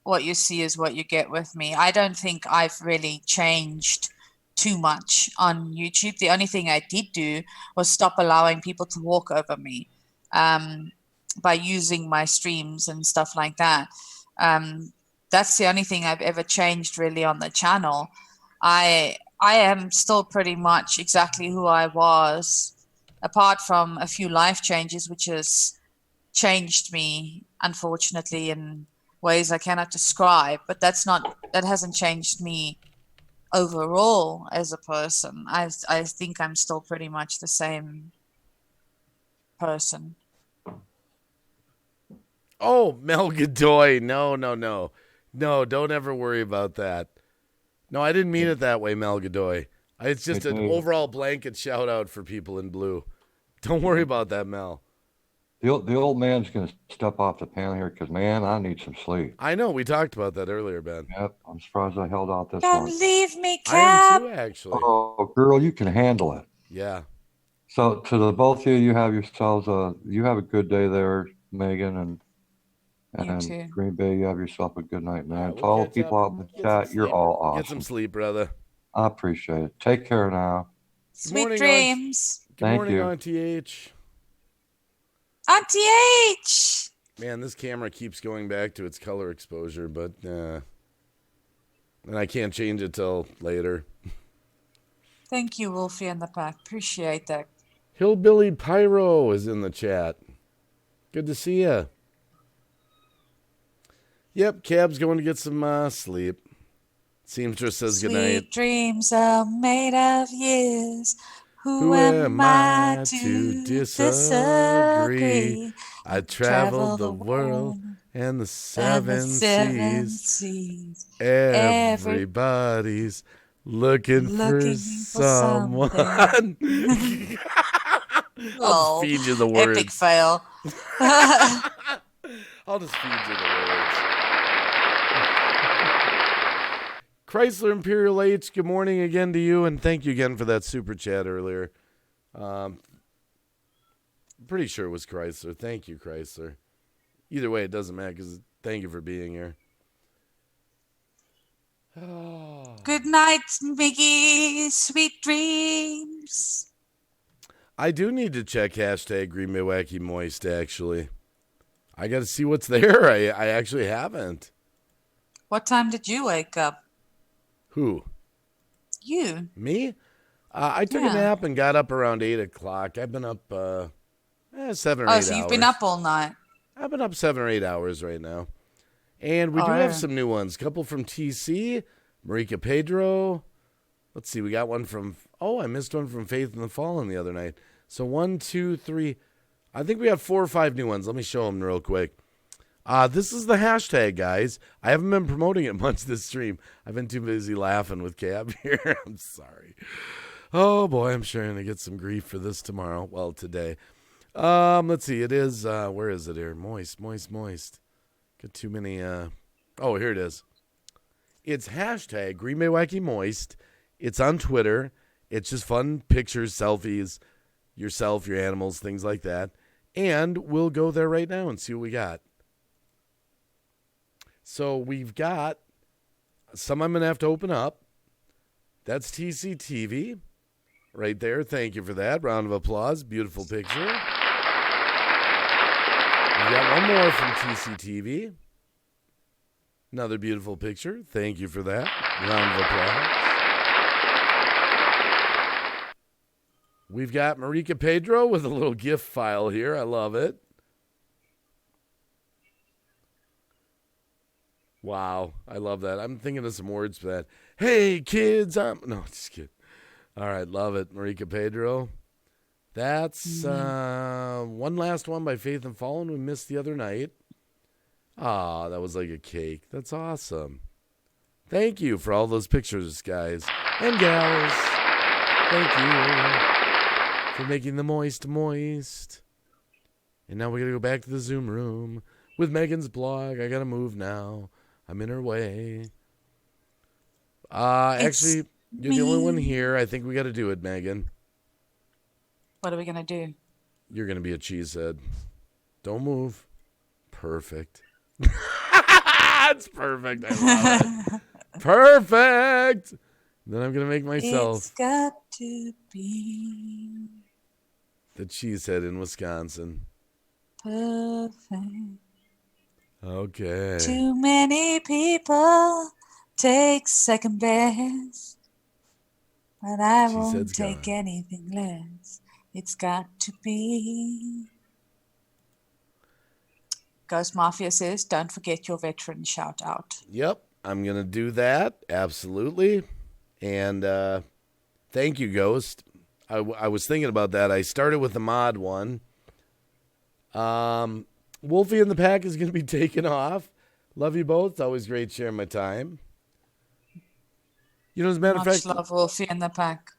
what you see is what you get with me. I don't think I've really changed too much on YouTube. The only thing I did do was stop allowing people to walk over me by using my streams and stuff like that. That's the only thing I've ever changed really on the channel. I am still pretty much exactly who I was, apart from a few life changes, which has changed me, unfortunately, in ways I cannot describe. But that hasn't changed me overall as a person. I think I'm still pretty much the same person. Oh, Mel Godoy. No. No, don't ever worry about that. No, I didn't mean it that way, Mel Godoy. It's just an overall blanket shout out for people in blue. Don't worry about that, Mel. The old man's going to step off the panel here because, man, I need some sleep. I know. We talked about that earlier, Ben. Yep. I'm surprised I held out this Don't long. leave me, I Cap. am too, actually. Oh, girl, you can handle it. Yeah. So to the both of you, you have yourselves you have a good day there, Megan, and Green Bay, you have yourself a good night, man. Right, to all the people out in the chat, you're all awesome. Get some sleep, brother. I appreciate it. Take care now. Sweet dreams. Good morning, Auntie H. Auntie H. Man, this camera keeps going back to its color exposure, but and I can't change it till later. Thank you, Wolfie in the pack. Appreciate that. Hillbilly Pyro is in the chat. Good to see ya. Yep, Cab's going to get some sleep. Seamstress says goodnight. Sweet dreams are made of years. Who am I to disagree? I traveled the world and the seven seas. Everybody's looking for someone. I'll just feed you the words. Epic fail. I'll just feed you the words. Chrysler Imperial H, good morning again to you, and thank you again for that super chat earlier. Pretty sure it was Chrysler. Thank you, Chrysler. Either way, it doesn't matter, because thank you for being here. Good night, Mickey. Sweet dreams. I do need to check hashtag Green Bay Wacky Moist, actually. I got to see what's there. I actually haven't. What time did you wake up? Who? You. Me? I took a nap and got up around 8 o'clock. I've been up 7 or 8 hours. Oh, so you've been up all night. I've been up 7 or 8 hours right now. And we do have some new ones. A couple from TC, Marika Pedro. Let's see, we got one from, I missed one from Faith in the Fallen the other night. So 1, 2, 3. I think we got 4 or 5 new ones. Let me show them real quick. This is the hashtag, guys. I haven't been promoting it much this stream. I've been too busy laughing with Cab here. I'm sorry. Oh, boy, I'm sure I'm going to get some grief for this tomorrow. Well, today. Let's see. It is, where is it here? Moist. Got too many, here it is. It's hashtag Green Bay Wacky Moist. It's on Twitter. It's just fun pictures, selfies, yourself, your animals, things like that. And we'll go there right now and see what we got. So we've got some I'm going to have to open up. That's TCTV right there. Thank you for that. Round of applause. Beautiful picture. We got one more from TCTV. Another beautiful picture. Thank you for that. Round of applause. We've got Marika Pedro with a little GIF file here. I love it. Wow, I love that. I'm thinking of some words for that. Hey, kids, no, just kidding. All right, love it, Marika Pedro. That's one last one by Faith and Fallen we missed the other night. Ah, that was like a cake. That's awesome. Thank you for all those pictures, guys and gals. Thank you for making the moist. And now we got to go back to the Zoom room with Megan's blog. I got to move now. I'm in her way. Actually, you're the only one here. I think we got to do it, Megan. What are we going to do? You're going to be a cheesehead. Don't move. Perfect. It's perfect. I love it. Perfect. Then I'm going to make myself. It's got to be the cheesehead in Wisconsin. Perfect. Okay. Too many people take second best, but I won't take anything less. It's got to be. Ghost Mafia says, don't forget your veteran shout out. Yep, I'm going to do that. Absolutely. And thank you, Ghost. I was thinking about that. I started with the mod one. Wolfie in the Pack is going to be taken off. Love you both. It's always great sharing my time. You know, as a matter of fact, love Wolfie in the Pack.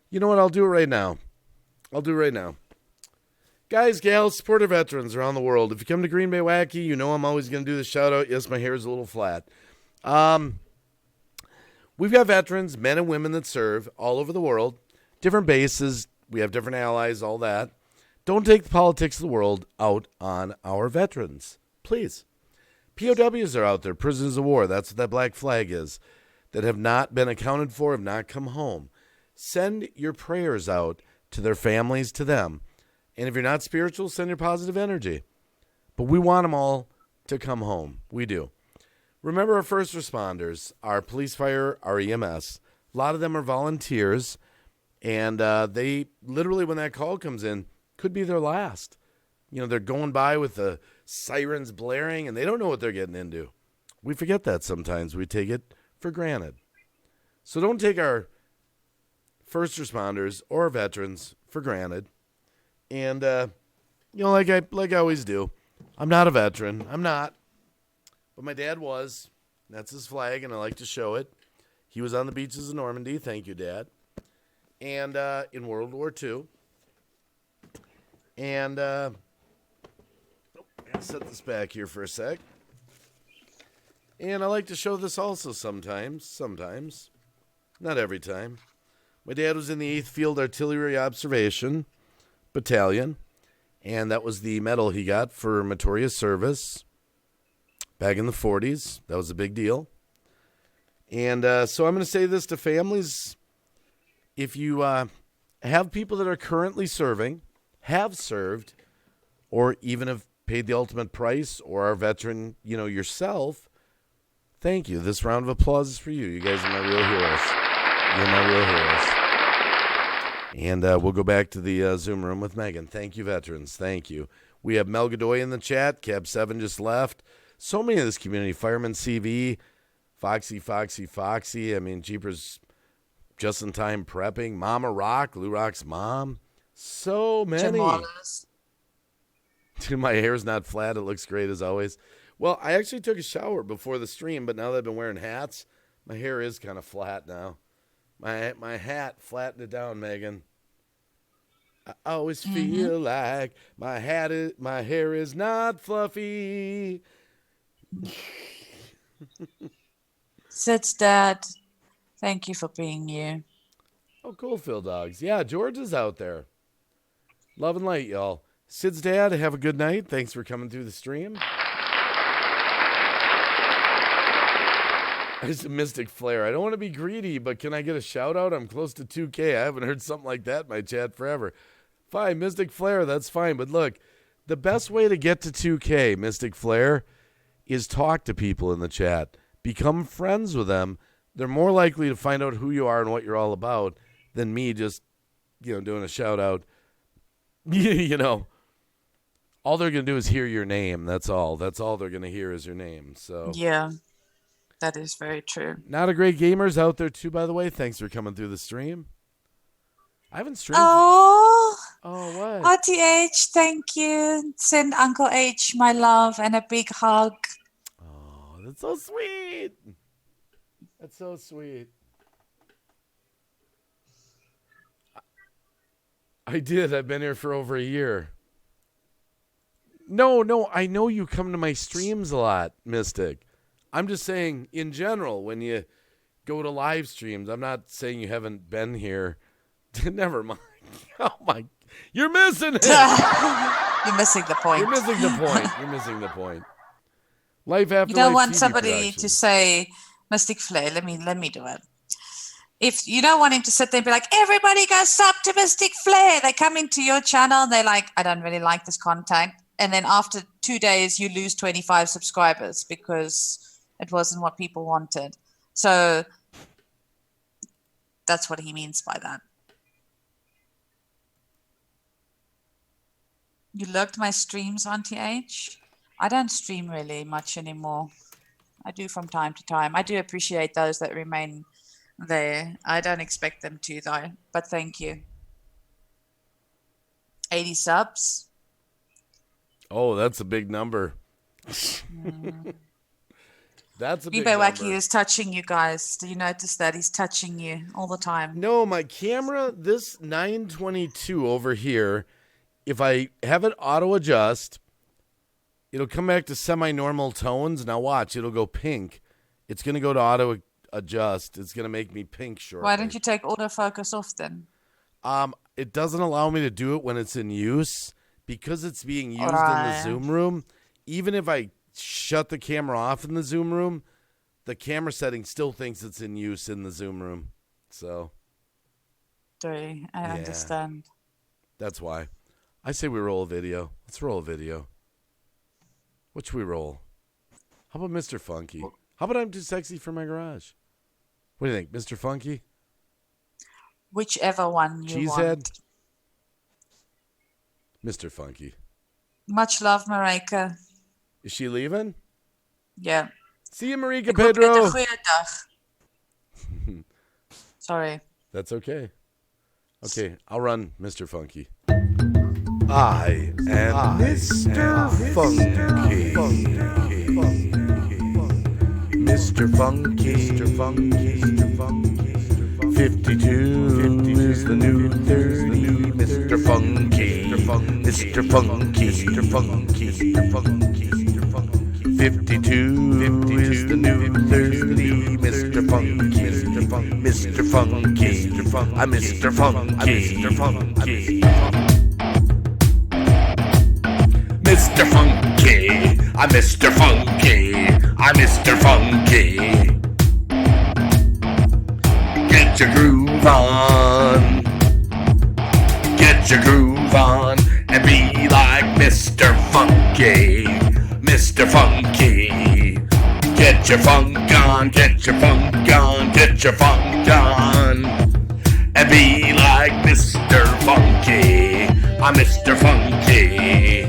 You know what? I'll do it right now. Guys, gals, support our veterans around the world. If you come to Green Bay Wacky, you know I'm always going to do the shout out. Yes, my hair is a little flat. We've got veterans, men and women that serve all over the world, different bases. We have different allies, all that. Don't take the politics of the world out on our veterans, please. POWs are out there, prisoners of war. That's what that black flag is, that have not been accounted for, have not come home. Send your prayers out to their families, to them. And if you're not spiritual, send your positive energy. But we want them all to come home. We do. Remember our first responders, our police, fire, our EMS. A lot of them are volunteers. And they literally, when that call comes in, could be their last. You know, they're going by with the sirens blaring, and they don't know what they're getting into. We forget that sometimes. We take it for granted. So don't take our first responders or veterans for granted. And, like I always do, I'm not a veteran. I'm not. But my dad was. That's his flag, and I like to show it. He was on the beaches of Normandy. Thank you, Dad. And in World War II. And I'm going to set this back here for a sec. And I like to show this also sometimes. Not every time. My dad was in the 8th Field Artillery Observation Battalion. And that was the medal he got for meritorious service back in the 40s. That was a big deal. And so I'm going to say this to families. If you have people that are currently serving, have served, or even have paid the ultimate price, or are a veteran, yourself, thank you. This round of applause is for you. You guys are my real heroes. You're my real heroes. And we'll go back to the Zoom room with Megan. Thank you, veterans. Thank you. We have Mel Godoy in the chat. Cab 7 just left. So many of this community. Fireman CV, Foxy. I mean, Jeepers, Just in Time Prepping. Mama Rock, Lou Rock's mom. So many. My hair's not flat. It looks great as always. Well, I actually took a shower before the stream, but now that I've been wearing hats, my hair is kind of flat now. My hat flattened it down, Megan. I always feel like my hair is not fluffy. Sid's dad, thank you for being you. Oh, cool, Phil Dogs. Yeah, George is out there. Love and light, y'all. Sid's dad, have a good night. Thanks for coming through the stream. It's a Mystic Flare. I don't want to be greedy, but can I get a shout out? I'm close to 2K. I haven't heard something like that in my chat forever. Fine, Mystic Flare, that's fine. But look, the best way to get to 2K, Mystic Flare, is talk to people in the chat. Become friends with them. They're more likely to find out who you are and what you're all about than me just, doing a shout out. All they're going to do is hear your name. That's all. That's all they're going to hear is your name. So yeah. That is very true. Not a Great Gamers out there too, by the way. Thanks for coming through the stream. I haven't streamed. Oh, what? RTH, thank you. Send Uncle H my love and a big hug. Oh, that's so sweet. That's so sweet. I did. I've been here for over a year. No, I know you come to my streams a lot, Mystic. I'm just saying, in general, when you go to live streams, I'm not saying you haven't been here. Never mind. Oh, my. You're missing it. You're missing the point. You're missing the point. Life after You don't life want TV somebody production. to say, Mystic Flare, let me do it. If you don't want him to sit there and be like, everybody go sub to Mystic Flare. They come into your channel and they're like, I don't really like this content. And then after 2 days, you lose 25 subscribers because it wasn't what people wanted. So that's what he means by that. You lurked my streams, Auntie H? I don't stream really much anymore. I do from time to time. I do appreciate those that remain there. I don't expect them to, though. But thank you. 80 subs. Oh, that's a big number. That's a big Green Bay number. Wacky is touching you guys. Do you notice that? He's touching you all the time. No, my camera, this 922 over here, if I have it auto adjust, it'll come back to semi-normal tones. Now watch, it'll go pink. It's going to go to auto adjust. It's going to make me pink shortly. Why don't you take autofocus off then? It doesn't allow me to do it when it's in use because it's being used in the Zoom room. Even if I shut the camera off in the Zoom room, the camera setting still thinks it's in use in the Zoom room. So, I understand. That's why. I say we roll a video. Let's roll a video. What should we roll? How about Mr. Funky? How about I'm Too Sexy for My Garage? What do you think, Mr. Funky? Whichever one you want. Mr. Funky. Much love, Marika. Is she leaving? Ja. See you, Marika Ik hoop je Pedro. een goede dag. Sorry. That's okay. Okay, I'll run Mr. Funky. I am Mr. Funky. Mr. Funky. Mr. Funky. 52 is the new 30. Mr. Funky. Mr. Funky. Mr. Funky. Mr. Funky. 52 is the new 30. Mr. Funky. Mr. Funky. I'm Mr. Funky. Mr. Funky. Mr. Funky, I'm Mr. Funky, I'm Mr. Funky. Get your groove on, get your groove on, and be like Mr. Funky, Mr. Funky. Get your funk on, get your funk on, get your funk on, and be like Mr. Funky, I'm Mr. Funky.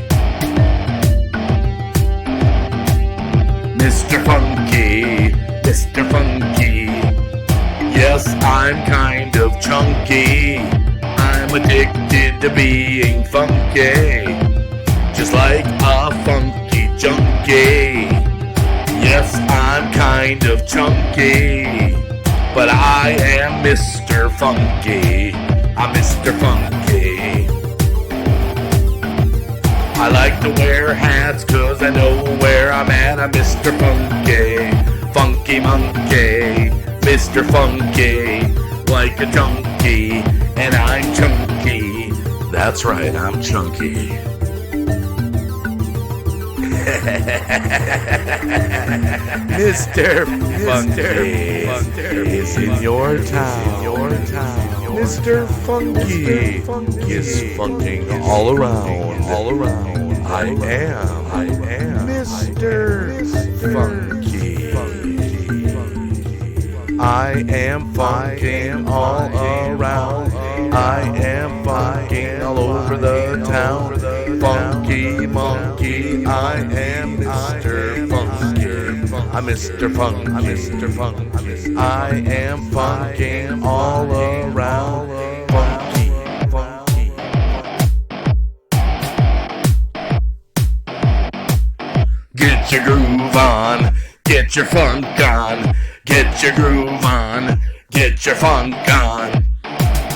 Mr. Funky, Mr. Funky. Yes, I'm kind of chunky. I'm addicted to being funky, just like a funky junkie. Yes, I'm kind of chunky, but I am Mr. Funky. I'm Mr. Funky. I like to wear hats 'cause I know where I'm at. I'm Mr. Funky, funky monkey, Mr. Funky, like a junkie, and I'm chunky. That's right, I'm chunky. Mr. Funky is in your town. Mr. Funky is funking all around. I am Mr. Funky. I am funking all around. I am funking all over the town. Funky monkey, I am Mr. Funky. I'm Mr. Funk. I'm Mr. Funk. I am funking all around. Funky, funky. Get your groove on. Get your funk on. Get your groove on. Get your funk on.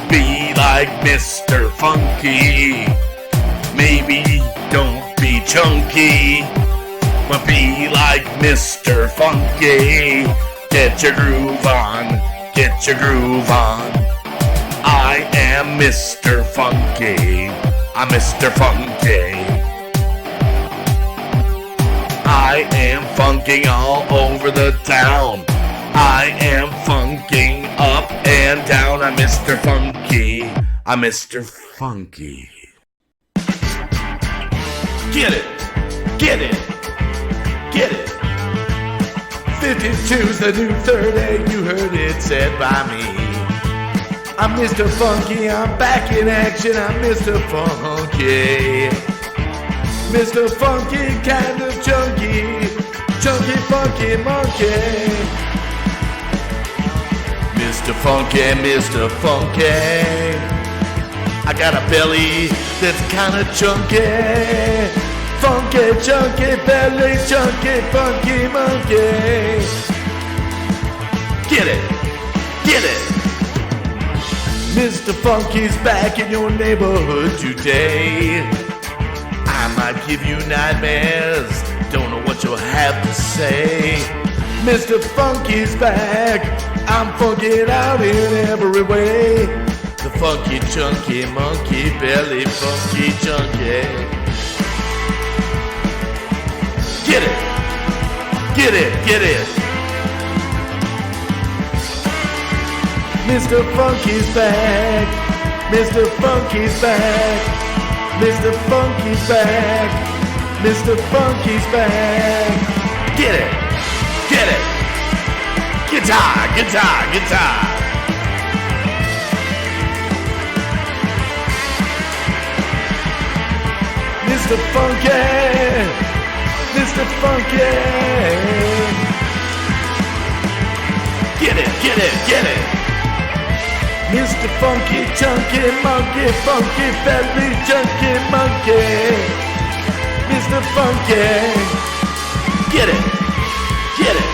Be like Mr. Funky. Maybe don't be chunky, but be like Mr. Funky. Get your groove on, get your groove on. I am Mr. Funky, I'm Mr. Funky. I am funking all over the town. I am funking up and down. I'm Mr. Funky, I'm Mr. Funky. Get it, get it, get it. 52's the new 30, you heard it said by me. I'm Mr. Funky, I'm back in action, I'm Mr. Funky. Mr. Funky, kind of chunky, chunky funky monkey. Mr. Funky, Mr. Funky. I got a belly that's kind of chunky. Funky, chunky belly, chunky, funky monkey. Get it, get it. Mr. Funky's back in your neighborhood today. I might give you nightmares, don't know what you'll have to say. Mr. Funky's back, I'm funking out in every way. The funky, chunky, monkey belly, funky, chunky. Get it, get it, get it. Mr. Funky's back, Mr. Funky's back, Mr. Funky's back, Mr. Funky's back. Get it, get it. Guitar, guitar, guitar. Mr. Funky, Mr. Mr. Funky. Get it, get it, get it. Mr. Funky, chunky, monkey, funky, belly, chunky, monkey. Mr. Funky. Get it, get it,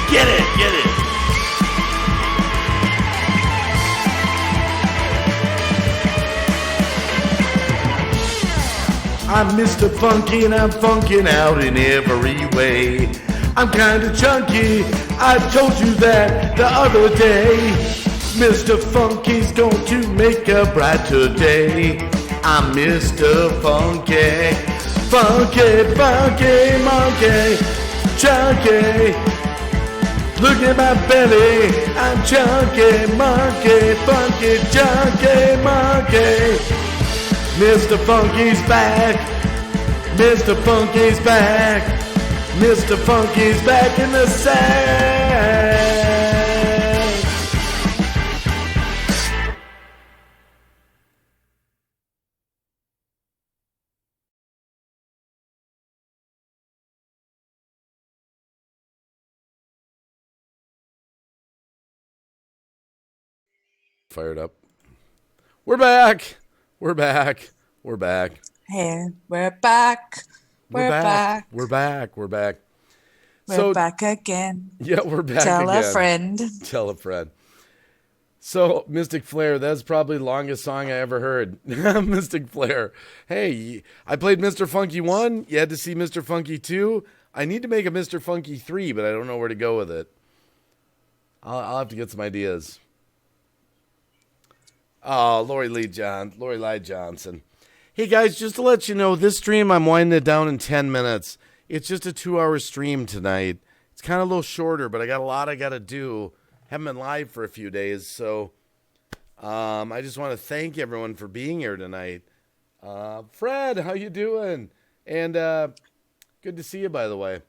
get it, get it. I'm Mr. Funky and I'm funkin' out in every way. I'm kinda chunky, I told you that the other day. Mr. Funky's going to make a brighter day. I'm Mr. Funky, funky, funky, monkey, chunky. Look at my belly, I'm chunky, monkey, funky, chunky, monkey. Mr. Funky's back, Mr. Funky's back, Mr. Funky's back in the sack. Fired up. We're back. We're back. We're back. Hey, we're back. We're back. We're back. We're back. We're back again. Yeah, we're back Tell again. a friend. Tell a friend. So, Mystic Flare, that's probably the longest song I ever heard. Mystic Flare. Hey, I played Mr. Funky 1. You had to see Mr. Funky 2. I need to make a Mr. Funky 3, but I don't know where to go with it. I'll have to get some ideas. Oh, Lori Lee Johnson. Hey, guys, just to let you know, this stream, I'm winding it down in 10 minutes. It's just a 2-hour stream tonight. It's kind of a little shorter, but I got a lot I got to do. Haven't been live for a few days, so I just want to thank everyone for being here tonight. Fred, how you doing? And good to see you, by the way.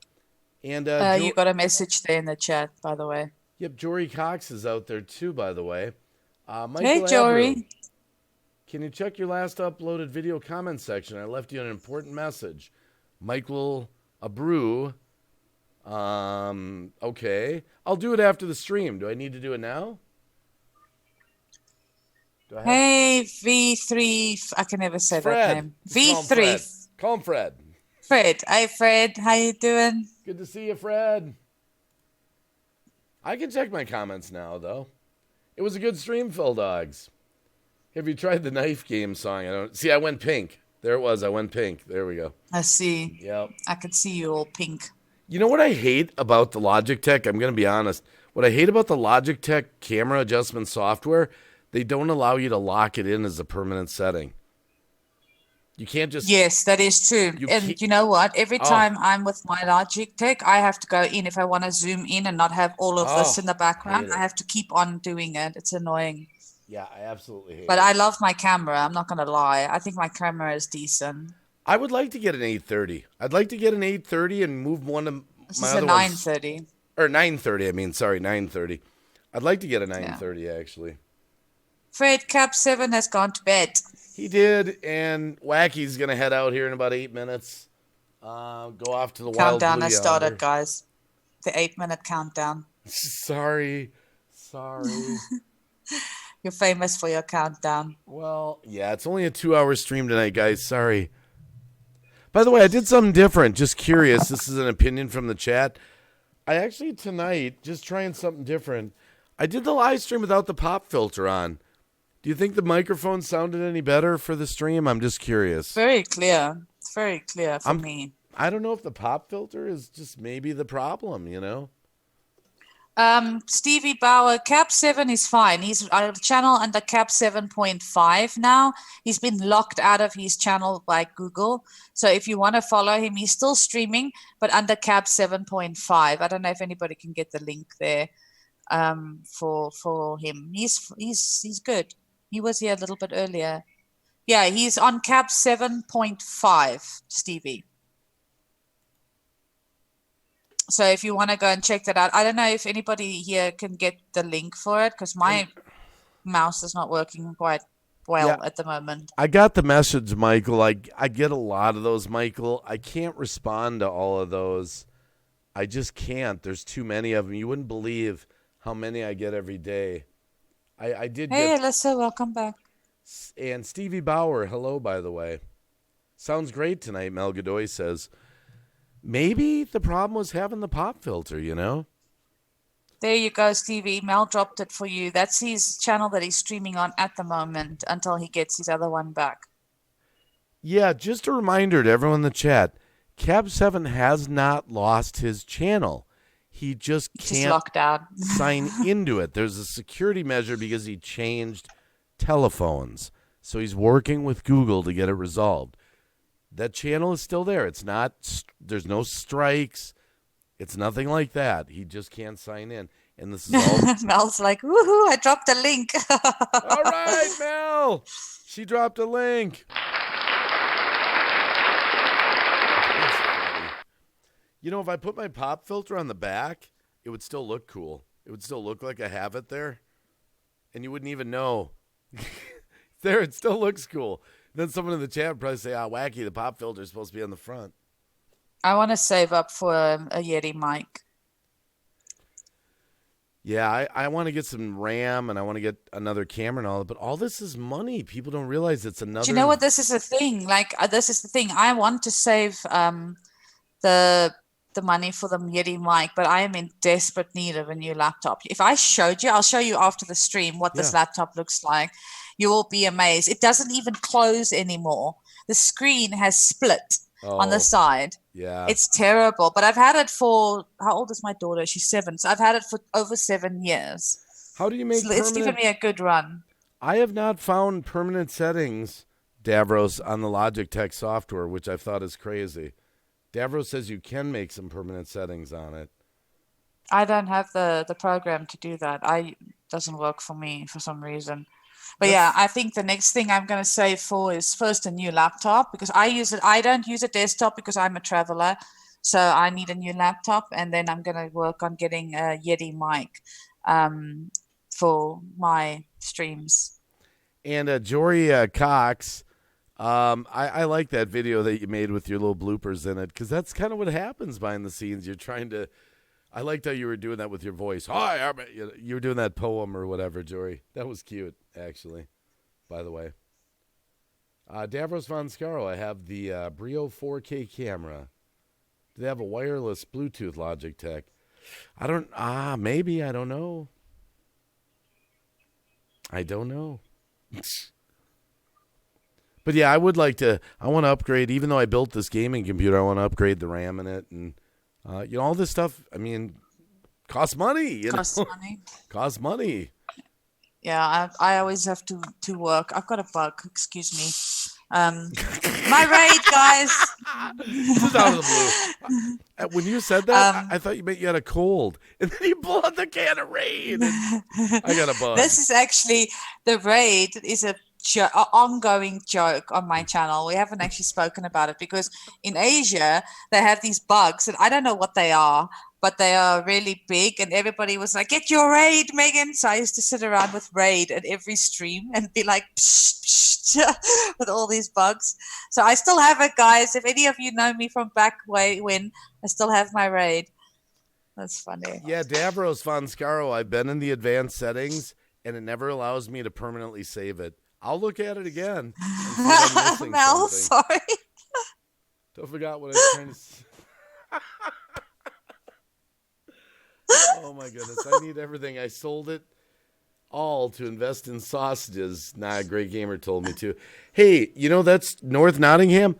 And you got a message there in the chat, by the way. Yep, Jory Cox is out there too, by the way. Hey, Jory. Can you check your last uploaded video comment section? I left you an important message. Michael Abreu. Okay. I'll do it after the stream. Do I need to do it now? Hey, V3. I can never say Fred. that name. V3. Call him Fred. Fred. Hey, Fred. How you doing? Good to see you, Fred. I can check my comments now, though. It was a good stream, Phil Dogs. Have you tried the knife game song? I went pink. There it was. I went pink. There we go. I see. Yep. I could see you all pink. You know what I hate about the Logitech? I'm going to be honest. What I hate about the Logitech camera adjustment software, they don't allow you to lock it in as a permanent setting. You can't just... Yes, that is true. And you know what? Every time I'm with my Logitech, I have to go in. If I want to zoom in and not have all of this in the background, I have to keep on doing it. It's annoying. Yeah, I absolutely hate it. But I love my camera. I'm not going to lie. I think my camera is decent. I would like to get an 830. I'd like to get an 830 and move one of this my is other a 930. ones. Or 930, I mean. Sorry, 930. I'd like to get a 930, actually. Fred, Cap 7 has gone to bed. He did, and Wacky's going to head out here in about 8 minutes. Go off to the wild Countdown has started, yonder. guys. The 8-minute countdown. Sorry. You're famous for your countdown. Well, yeah, it's only a 2-hour stream tonight, guys. Sorry. By the way, I did something different. Just curious. This is an opinion from the chat. I actually, tonight, just trying something different, I did the live stream without the pop filter on. Do you think the microphone sounded any better for the stream? I'm just curious. Very clear. It's very clear for me. I don't know if the pop filter is just maybe the problem, you know? Stevie Bauer, Cap 7 is fine. He's on a channel under Cap 7.5 now. He's been locked out of his channel by Google. So if you want to follow him, he's still streaming, but under Cap 7.5. I don't know if anybody can get the link there for him. He's good. He was here a little bit earlier. Yeah, he's on Cap 7.5, Stevie. So if you want to go and check that out, I don't know if anybody here can get the link for it because my mouse is not working quite well at the moment. I got the message, Michael. I get a lot of those, Michael. I can't respond to all of those. I just can't. There's too many of them. You wouldn't believe how many I get every day. I did Hey, get... Alyssa, welcome back. And Stevie Bauer, hello, by the way. Sounds great tonight, Mel Godoy says. Maybe the problem was having the pop filter, you know? There you go, Stevie. Mel dropped it for you. That's his channel that he's streaming on at the moment until he gets his other one back. Yeah, just a reminder to everyone in the chat. Cab7 has not lost his channel. He just can't locked out. sign into it. There's a security measure because he changed telephones. So he's working with Google to get it resolved. That channel is still there. It's not, there's no strikes. It's nothing like that. He just can't sign in. And this is all. Mel's like, woohoo, I dropped a link. All right, Mel. She dropped a link. You know, if I put my pop filter on the back, it would still look cool. It would still look like I have it there. And you wouldn't even know. There, it still looks cool. Then someone in the chat would probably say, Wacky, the pop filter is supposed to be on the front. I want to save up for a Yeti mic. Yeah, I want to get some RAM and I want to get another camera and all that. But all this is money. People don't realize it's another. Do you know what? This is a thing. Like, this is the thing. I want to save the money for the Yeti mic, but I am in desperate need of a new laptop. If I showed you, I'll show you after the stream what this laptop looks like. You will be amazed. It doesn't even close anymore. The screen has split on the side. Yeah. It's terrible. But I've had it for, how old is my daughter? She's 7. So I've had it for over 7 years. How do you make It's given me a good run. I have not found permanent settings, Davros, on the Logitech software, which I thought is crazy. Davros says you can make some permanent settings on it. I don't have the program to do that. It doesn't work for me for some reason. But yeah, I think the next thing I'm going to save for is first a new laptop, because I don't use a desktop because I'm a traveler. So I need a new laptop, and then I'm going to work on getting a Yeti mic for my streams. And Jory Cox, I like that video that you made with your little bloopers in it, because that's kind of what happens behind the scenes. You're trying to, I liked how you were doing that with your voice. Hi, you were doing that poem or whatever, Jory. That was cute, actually, by the way. Davros Von Scaro, I have the Brio 4K camera. Do they have a wireless Bluetooth Logitech? Maybe, I don't know. I don't know. But yeah, I would like to, I want to upgrade, even though I built this gaming computer, I want to upgrade the RAM in it. And, all this stuff, I mean, costs money. Costs money. Yeah, I always have to work. I've got a bug, excuse me. My raid, guys. Just out of the blue. When you said that, I thought you meant you had a cold. And then you pull out the can of raid. I got a bug. This is actually, the raid is a ongoing joke on my channel. We haven't actually spoken about it because in Asia, they have these bugs, and I don't know what they are, but they are really big, and everybody was like, get your raid, Megan. So I used to sit around with raid at every stream and be like, psh, psh, with all these bugs. So I still have it, guys. If any of you know me from back way when, I still have my raid. That's funny. Yeah, Davros Von Scaro, I've been in the advanced settings, and it never allows me to permanently save it. I'll look at it again. Mel, sorry. Don't forget what I was trying to say. Oh my goodness, I need everything. I sold it all to invest in sausages. Nah, Great Gamer told me to. Hey, that's North Nottingham.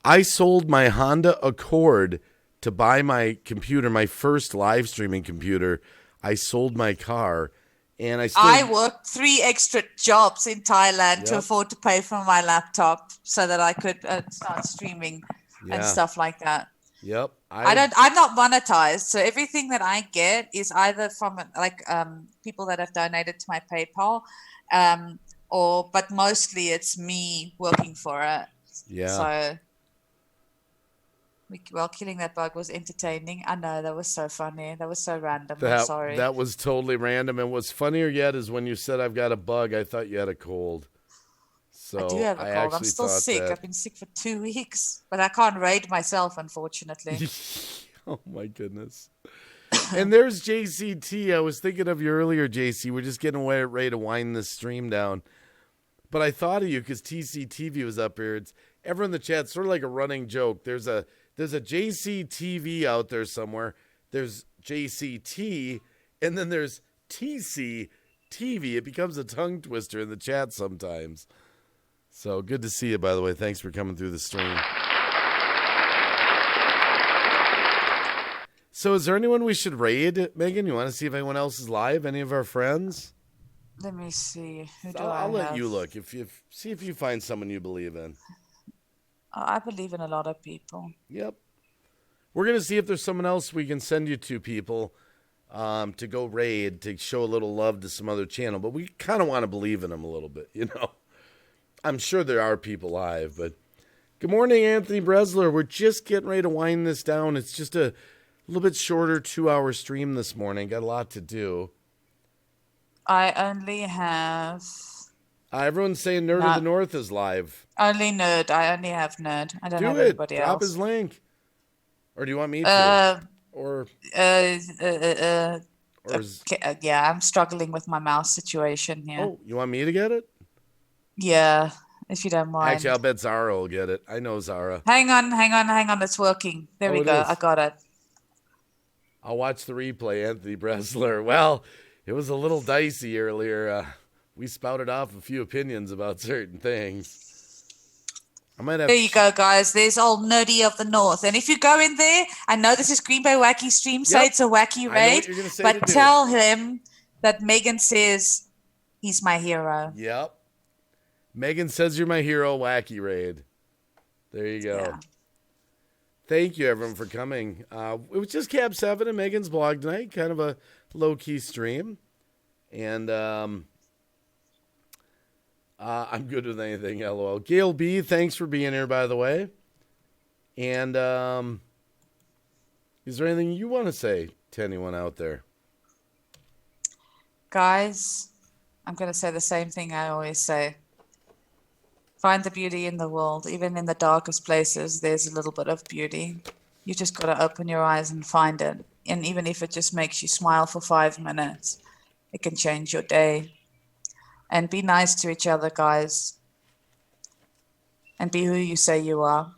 I sold my Honda Accord to buy my computer, my first live streaming computer. I sold my car, and I worked 3 extra jobs in Thailand to afford to pay for my laptop so that I could start streaming and stuff like that. Yep. I'm not monetized, so everything that I get is either from people that have donated to my PayPal, but mostly it's me working for it. Yeah. So, killing that bug was entertaining. I know, that was so funny. That was so random. I'm sorry. That was totally random. And what's funnier yet is when you said I've got a bug, I thought you had a cold. So I do have a cold. I'm actually still thought sick. that. I've been sick for 2 weeks, but I can't raid myself, unfortunately. Oh my goodness. And there's JCT. I was thinking of you earlier, JC. We're just getting ready to wind this stream down. But I thought of you because TCTV was up here. It's everyone in the chat, sort of like a running joke. There's a JCTV out there somewhere. There's JCT, and then there's TCTV. It becomes a tongue twister in the chat sometimes. So good to see you, by the way. Thanks for coming through the stream. So is there anyone we should raid, Megan? You want to see if anyone else is live? Any of our friends? Let me see. Who do I'll let have? you look. See if you find someone you believe in. I believe in a lot of people. Yep. We're going to see if there's someone else we can send you to, people, to go raid, to show a little love to some other channel. But we kind of want to believe in them a little bit, you know. I'm sure there are people live, but good morning, Anthony Bresler. We're just getting ready to wind this down. It's just a little bit shorter 2-hour stream this morning. Got a lot to do. I only have... Everyone's saying Nerd of the North is live. Only Nerd. I only have Nerd. I don't have anybody else. Drop his link. Or do you want me to? Yeah, I'm struggling with my mouse situation here. Oh, you want me to get it? Yeah, if you don't mind. Actually, I'll bet Zara will get it. I know Zara. Hang on. It's working. There we go. I got it. I'll watch the replay, Anthony Bresler. Well, it was a little dicey earlier. We spouted off a few opinions about certain things. I might have. There you go, guys. There's old Nerdy of the North. And if you go in there, I know this is Green Bay Wacky stream. Say it's a wacky raid, but tell him that Megan says he's my hero. Yep. Megan says you're my hero, wacky raid. There you go. Yeah. Thank you, everyone, for coming. It was just Cab 7 and Megan's blog tonight. Kind of a low-key stream. And I'm good with anything, LOL. Gail B., thanks for being here, by the way. And is there anything you want to say to anyone out there? Guys, I'm going to say the same thing I always say. Find the beauty in the world. Even in the darkest places, there's a little bit of beauty. You just got to open your eyes and find it. And even if it just makes you smile for 5 minutes, it can change your day. And be nice to each other, guys. And be who you say you are.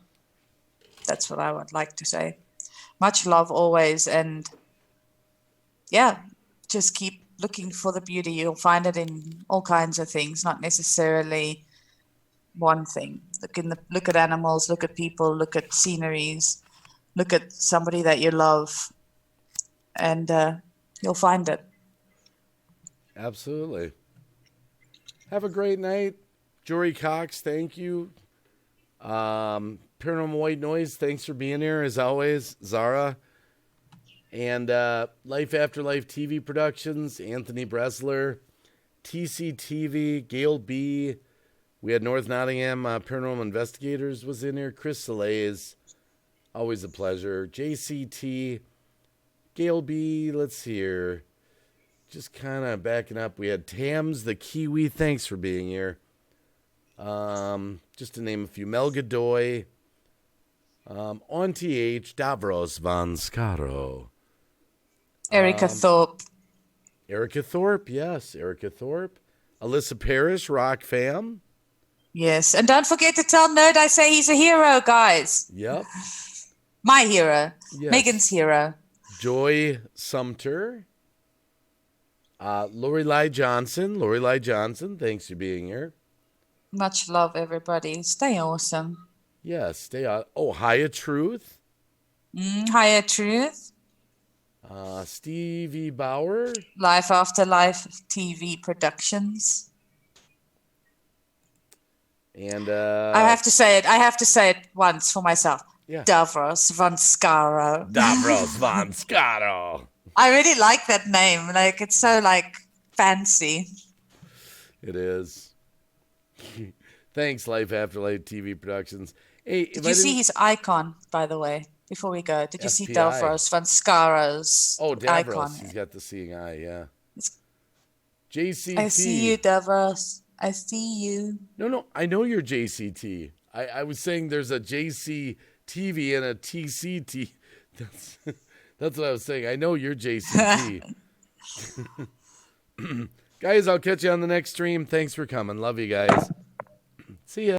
That's what I would like to say. Much love always. And yeah, just keep looking for the beauty. You'll find it in all kinds of things, not necessarily one thing. Look at animals, look at people, look at sceneries, look at somebody that you love, and you'll find it. Absolutely. Have a great night. Jory Cox, thank you. Paranormal White Noise, thanks for being here as always. Zara. And Life After Life TV Productions, Anthony Bresler, TCTV, Gail B. We had North Nottingham Paranormal Investigators was in here. Chris Salays, always a pleasure. JCT, Gail B. Let's see here. Just kind of backing up. We had Tams the Kiwi. Thanks for being here. Just to name a few. Mel Godoy. On TH, Davros Van Scaro. Erica Thorpe. Erica Thorpe, yes. Erica Thorpe. Alyssa Parrish, Rock Fam. Yes. And don't forget to tell Nerd I say he's a hero, guys. Yep. My hero. Yes. Megan's hero. Joy Sumter. Lorelei Johnson, thanks for being here. Much love, everybody. Stay awesome. Yes, stay on. Oh, Haya Truth. Higher Truth. Stevie Bauer. Life After Life TV Productions. And I have to say it once for myself. Yeah. Davros Van Scaro. Davros Van Scaro. I really like that name. Like, it's so like fancy. It is. Thanks, Life After Life TV Productions. Hey, did you see his icon, by the way? Before we go, did you see FPI. Davros Van Scaro's Davros. icon? He's got the seeing eye, yeah. JCT. I see you, Davros. I see you. No, I know you're JCT. I was saying there's a JCTV and a TCT. That's what I was saying. I know you're JCT. Guys, I'll catch you on the next stream. Thanks for coming. Love you guys. See ya.